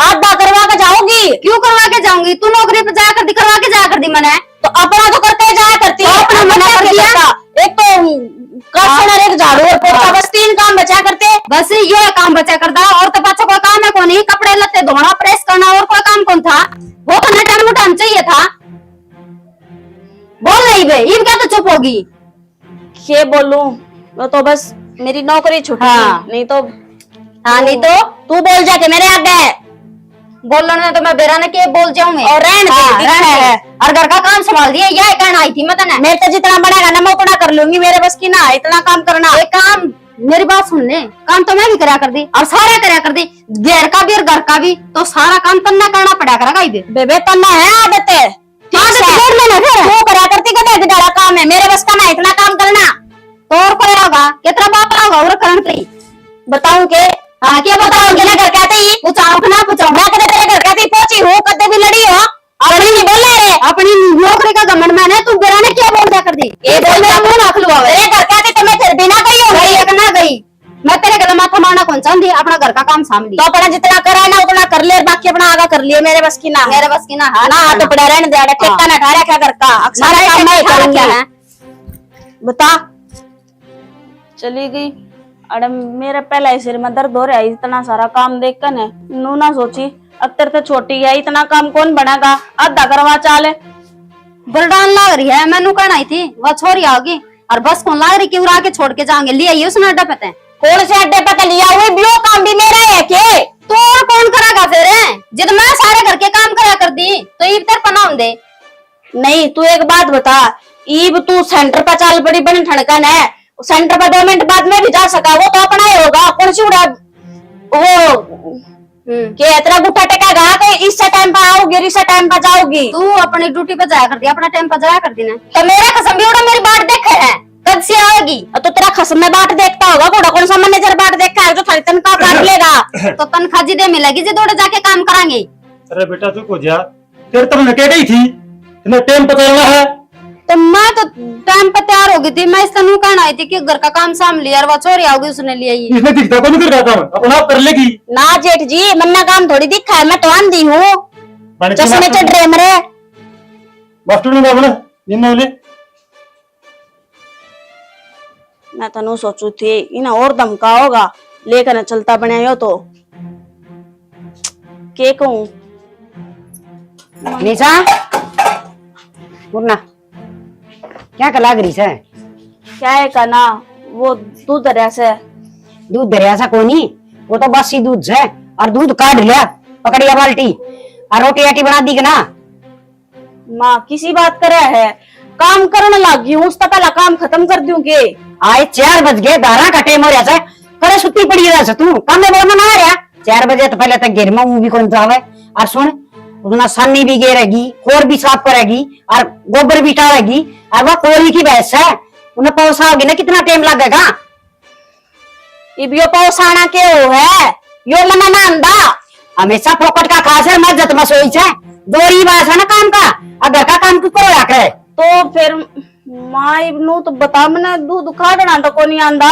आधा करवा के जाओगी? क्यों करवा के जाऊंगी? तू नौकरी पे जाया करती, करवा के जाया करती। मैंने तो अपना तो करते जाया करती है, अपना अपना मना कर कर दिया। दिया। एक तो कसन और एक झाड़ू और पोछा, बस 3 काम बचा करते। बस ये काम बचा करता, और तो पाछा कोई काम है कौन ही? कपड़े लत्ते धोना, प्रेस करना, और कोई काम कौन था? वो तो नटन मुटन चाहिए था। बोल नहीं बे, ये क्या तो चुप होगी? के बोलूं, वो तो बस मेरी नौकरी छूटी। हाँ। नहीं तो नहीं तो तू बोल जाके मेरे आगे। बोलने तो मैं बेरा ने के बोल जाऊं मैं, और रहने दे, हाँ, दिखा रहने है। दे। और घर का काम संभाल दिया, यह कहना आई थी मैं तने। मेरे तो जितना बनेगा ना मैं उतना कर लूंगी, मेरे बस की ना है इतना काम करना। एक काम, मेरी बात सुन ले, काम तो मैं भी करा कर दी और सारे करा कर दी, घर का भी और घर का भी, तो सारा काम तन्ना करना पड़ा करेगा। इबे बेबे तन्ना है आदत है, आदत छोड़ लेना फिर। तू करा करती कदे डाला काम है, मेरे बस का ना इतना काम करना। तो और कोई होगा? कितना बाप होगा और करण पे बताऊं के? हाँ क्या बताओगे? ना घर कहते ही पूछाओ ना पूछाओ, मैं कदे तेरे घर कहती पहुंची हूँ, कदे भी लड़ी हो अपनी नहीं बोल रहे। अपनी नौकरी का घमंड में है, तू बेरा ने क्या बोल दिया कर दी? ये बोल मेरा मुंह ना खुलवा। तेरे घर कहती तो मैं फिर बिना गई हूँ। गई एक ना गई, मैं तेरे गले माथा मारना कौन चाहती? अपना घर का काम सामने तो अपना जितना करा है ना उतना कर ले, बाकी अपना आगा कर लिए, मेरे बस की ना है। मेरे बस की ना है ना तो पड़ा रहने दे, ठेका ना ठहरा क्या घर का, सारा काम मैं करूंगी। बता चली गई। अरे मेरे पहले ही सिर में दर्द हो रहा है, इतना सारा काम देख कर नू ना सोची अब तेरे तो छोटी है, इतना काम कौन बनाएगा, आधा करवा चाले। बरडान लाग रही है, मैनू कहना ही थी वह छोरी आओगी, और बस कौन लाग रही कि उड़ा के छोड़ के जाएंगे, ले आइए उसने अड्डा पता है। कौन से अड्डे पे लिया हुई बियो, काम भी मेरा है के? तो और कौन करेगा फिर? जब मैं सारे घर के काम करा कर दी तो ईब तेरे पना दे। नहीं तू एक बात बता, ईब तू सेंटर पर चाल बड़ी बड़ी ठनकन है, सेंटर पर 2 मिनट बाद में भी जा सका, वो तो अपना ही होगा। कौन सी उड़ा वो के तेरा गुट्टा टेकेगा कि इससे टाइम पर आओगी और इससे टाइम पर जाओगी? तू अपनी ड्यूटी पे जाया कर दी, अपना टाइम पर जाया कर दी ना। तो मेरा कसम भी उड़ा मेरी बाट देखे है, कब से आएगी? तो तेरा खसम में बाट देखता होगा, घोड़ा कौन सा मैनेजर बाट देखा है जो थारी तनख्वाह काट लेगा? तो तनख्वाह जी दे मिलेगी जी, दौड़े जाके काम करांगे। अरे बेटा तू को जा, तेरे तब ने कह गई थी इतना टाइम पता चलना है। तो मैं तो टाइम पे तैयार हो गई थी, मैं इसका नू कहना आई थी कि घर का काम साम लिया, और वो छोरी आओगी उसने लिया ही। इसने दिखता को नहीं कर रहा था, अपना आप कर लेगी। ना जेठ जी, मन्ना काम थोड़ी दिखा है, मैं तो आंधी हूँ, चश्मे चढ़ रहे मेरे। मास्टर ने बोला निम्न बोले मैं तो सोचू थी इन्हें और धमका होगा, लेकर चलता बनायो तो के कहूं। निशा मुन्ना क्या कर लाग रही है? क्या है का ना वो दूध दरिया से दूध दरिया सा कोनी, वो तो बासी दूध से, और दूध काट लिया पकड़िया बाल्टी और रोटी आटी बना दी ना। माँ किसी बात करे है, काम करने लगी हूँ, उसका पहला काम खत्म कर दूंगे। आए 4 बज गए, 12 का टाइम हो रहा है, करे सुती पड़ी रहा तू काम में बोलना ना आ रहा। 4 बजे तो पहले तक घेर में भी कौन जावे। और सुन उतना सानी भी गेरेगी, खोर भी साफ करेगी और गोबर भी टारेगी, और वह कोरी की भैंस है, उन्हें पौसा होगी ना कितना टाइम लगेगा। इब यो पौसाना के हो है, यो मना ना अंदा हमेशा फोकट का खास है, मत में सोई है, दोरी बात है ना काम का, अगर का काम क्यों करो करे। तो फिर माँ इबनू तो बता, मैंने दूध खाड़ना तो को नहीं आंदा,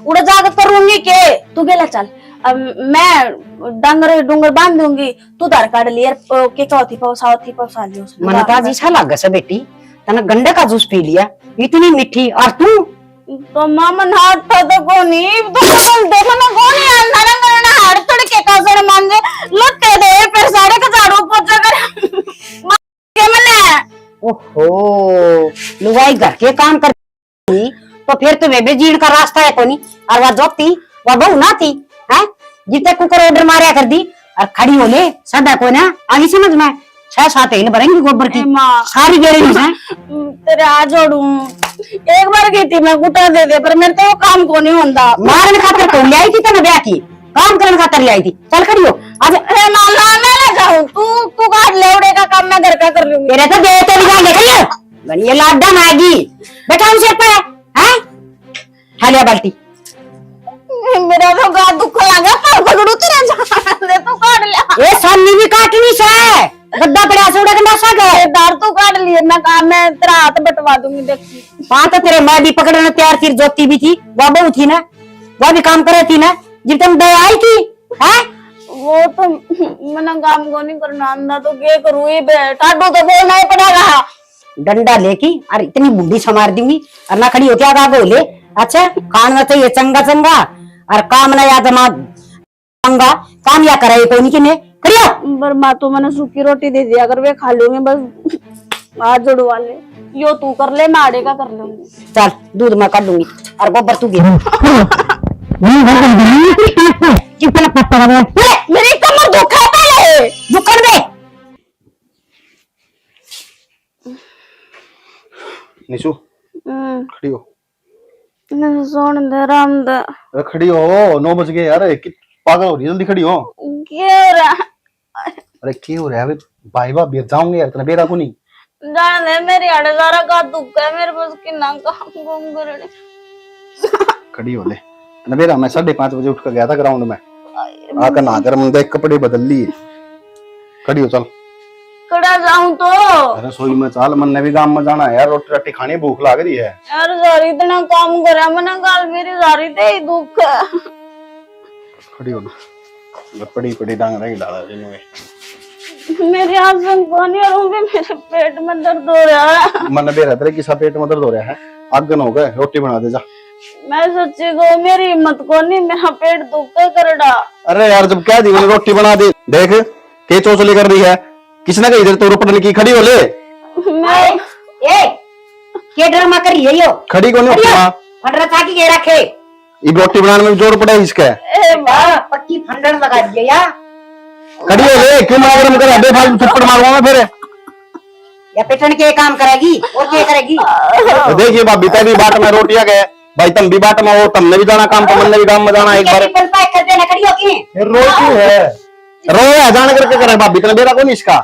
उड़ा जाकर करूंगी के तू गेला चल। अब मैं डंगर डूंगर बांध दूंगी, तू धार काट लिया के चौथी पौसा लियो। मन तो आज अच्छा लग से बेटी, तना गंडे का जूस पी लिया, इतनी मीठी, और तू तो मामा हाथ था तो कोनी तो देखो ना कोनी अंधा ना करना हाथ तड़के का सर मान जे लुटे दे फिर सारे का झाड़ू पोछा कर के मने। ओहो लुगाई घर के काम करती तो फिर तुम्हें भी जीण का रास्ता है कोनी, और वह जोती वह बहू ना थी है, जितने कुकर ऑर्डर मारिया कर दी और खड़ी हो ले सदा को ना आगे समझ में 6-7 हिल भरेंगी गोबर की सारी गेरेगी है। तेरे आ जोड़ू एक बार की थी मैं गुटा दे दे, पर मेरे तो वो काम को नहीं होता। मारने खातर तो ले आई थी तना ब्याह की, काम करने खातर ले आई थी। चल खड़ी हो आज। अरे माला मैं ले जाऊं, तू काट ले, उड़े का काम मैं घर का कर लूंगी। तेरे तो दे तो निकाल ले खड़ी हो बनिए लाडा मैगी बेटा उनसे पे है खालिया बाल्टी। मेरा तो गा दुख लगा पर पकड़ू तेरे जान दे, तू काट ले। ये सामने भी काटनी से गद्दा पड़ा से उड़ा के नसा गए दार तू काट लिए ना काम, मैं तेरा हाथ बटवा दूंगी देखी। वहां तो तेरे मैं भी पकड़ने तैयार थी, जोती भी थी, वह बहू थी ना, वह भी काम करे थी ना, जब तुम दया आई थी है। वो तो मना काम को नहीं करना आंदा तो क्या करूँ, ये टाडू तो बोलना ही पड़ेगा। डंडा लेकी और इतनी बुढ़ी संवार दूंगी और ना खड़ी होती आगा बोले। अच्छा कान में चाहिए चंगा चंगा और काम ना याद चंगा काम या करे कोई नहीं किने करियो। पर माँ तो मैंने सूखी रोटी दे दिया, अगर वे खा लूंगे बस हाथ जुड़वा ले, यो तू कर ले मैं आड़े का कर लूंगी। चल दूध मैं कर लूंगी और गोबर तू गिर। मेरी कमर दुखा है पहले जुकर दे। निशु खड़ी हो, सोन दे राम दे। अरे खड़ी हो, 9 बज गए यार, पागल हो रही है, जल्दी खड़ी हो। क्या हो रहा? अरे क्या हो रहा है भाई भाभी जाऊंगे यार, इतना बेरा को नहीं जान दे, मेरी आड़े सारा का दुख है, मेरे पास कितना काम घूम कर। खड़ी हो ले ना बेरा, मैं 5:30 बजे उठ कर गया था ग्राउंड में, आकर नहाकर मुझे कपड़े बदल लिए। खड़ी हो चल। कड़ा जाऊं तो अरे सोई में चाल, मन ने भी गांव में जाना है यार, रोटी राटी खानी, भूख लाग रही है यार। सारी इतना काम करा मैंने, गाल मेरी सारी ते ही दुख है। खड़ी हो ले, पड़ी पड़ी डांग रही डाला जिन्होंने मेरे हाथ से पानी और भी मेरे पेट में दर्द हो रहा है। मन बेरा तेरे किसा पेट में दर्द हो रहा है, आगन हो गए, रोटी बना दे जा। मैं सच्ची को मेरी हिम्मत को नहीं, मेरा पेट दुख करड़ा। अरे यार जब क्या दी मैंने रोटी बना दी, देख के चोचली कर रही है, किसने कही इधर तो रोपड़ की। खड़ी हो ले। मैं ए के ड्रामा कर रही है यो, खड़ी को नहीं होती फंडरा चाकी के रखे, ये रोटी बनाने में जोर पड़ा है इसका। ए मां पक्की फंडर लगा दिया यार। खड़ी हो ले, क्यों मालूम कर बे फालतू थप्पड़ मारूंगा मैं फिर। या पेटन के काम करेगी और क्या करेगी। तो देखिए भाभी तेरी बाट में रोटियां गए भाई, तुम भी बाट में हो, तुमने भी जाना काम, तुमने भी काम में जाना। एक बार टिफिन पैक कर देना, खड़ी होगी फिर रोटी है रो जान करके करे भाभी, तेरा बेरा को नहीं इसका।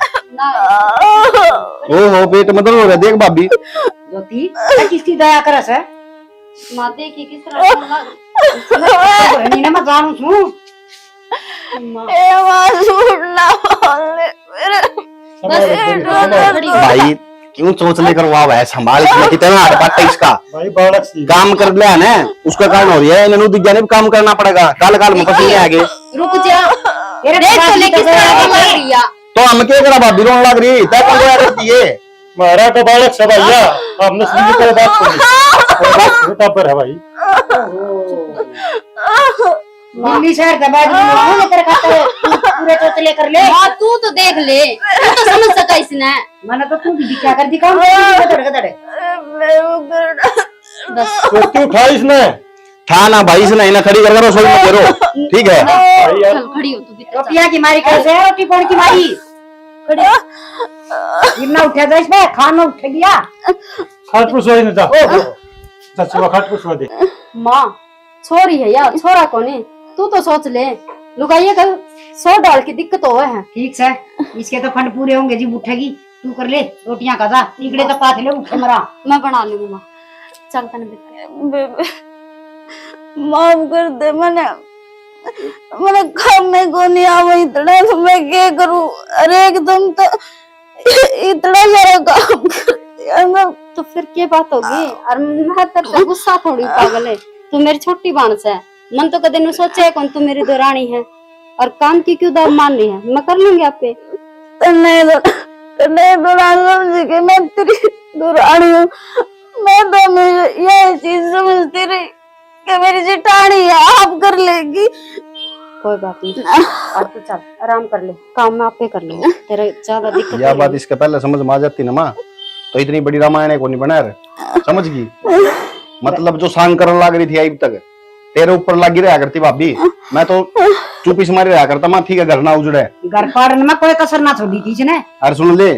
ओ पेट में दर्द हो रहा है, देख भाभी। ज्योति किसकी दया करस है माते की किस तरह नहीं ना मैं जानू छू। ए मां सुनना वाले मेरे भाई क्यों चोचले करवा है, संभाल के कितना हाथ पाटा इसका। भाई बालक सी काम कर लिया ना उसका कारण हो रही है, इन्हें दिग्गा ने भी काम करना पड़ेगा, काल काल में पसीने आगे। रुक जा, देख तो ले किस तरह की कर रही है। तो हम क्या करा भाभी, रोने लग रही तय कौन रोया करती है। मारा तो बालक सब भैया, हमने सुनी कर बात करी पर है भाई। मम्मी शहर का बैग में तेरे खाते पूरे चोचले कर ले। हां तू तो देख ले, तू तो समझ सका इसने। मैंने तो तू भी क्या कर दी काम गधड़ गधड़। बस तो क्यों उठा इसने? था ना भाई से नहीं ना खड़ी कर रसोई में करो, ठीक है? भाई यार, चल खड़ी हो तू भी रोटियां की मारी कैसे है? रोटी कौन की मारी? गिरना उठा था इसमें, खाना उठ गया। खाट पुसवा दे जा। चाची खाट पुसवा दे। माँ छोरी है यार, छोरा कोने तू तो सोच ले, लुगाइया का 100 डाल की दिक्कत हो है। ठीक है, इसके तो फंड पूरे होंगे जी, उठेगी तू कर ले रोटियां का जा, इकड़े तो पाथ ले उठे मरा। मैं बना लूंगी माँ, चल तने बेटा। बेबे माफ कर दे, मैंने काम में को नहीं आवा इतना, तो मैं क्या करूं? अरे एकदम तो इतना सारा काम कर दिया ना। तो फिर क्या बात होगी? और मैं तेरे पे गुस्सा थोड़ी पागल है, तू मेरी छोटी बांस है। मन तो कदे न सोचा है कौन तू मेरी दोरानी है, और काम की क्यों दाव मान रही है? मैं कर लूंगी आप पे। नहीं समझ के मैं तेरी दुरानी हूँ। मैं तो हमेशा यह चीज समझती रही कि मेरी जिठानी है, आप कर लेगी। कोई बात नहीं, अब तू चल आराम कर ले, काम मैं आपे कर लूंगी, तेरा ज्यादा दिक्कत यह बात इसके पहले समझ में आ जाती ना माँ, तो इतनी बड़ी रामायण को नहीं बना रहे, समझ गई? मतलब जो सांग करने लग रही थी अब तक तेरे ऊपर लगी रहा करती भाभी, मैं तो चुपी से मारी रहा करता माँ, ठीक है घर ना उजड़े। घर पाड़ने में कोई कसर ना छोड़ी थी इसने। अरे सुन ले,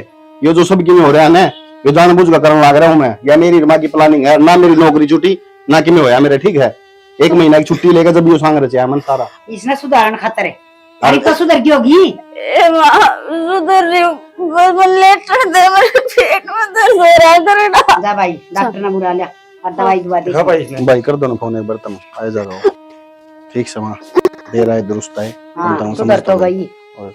ये जो सब में हो रहा है ना, ये जानबूझ कर करने लग रहा हूँ मैं, या मेरी माँ की प्लानिंग है ना? मेरी नौकरी छुट्टी ना कि में होया मेरे, ठीक है? 1 महीना की छुट्टी लेकर जब ये सांग रचा मन सारा, इसने सुधारण खातर है, अरे तो सुधर गई होगी। ए माँ सुधर रही हूँ, बस लेटर दे, मेरे पेट में दर्द हो रहा है, करे ना। जा भाई डॉक्टर ने बुला लिया और दवाई दुआ दे। भाई इसने। भाई कर दो ना फोन एक बार, तुम आ जाओ, ठीक से माँ दे रहा है दुरुस्त है, हाँ समझता हूँ, सुधर तो समझता हूँ। गई। और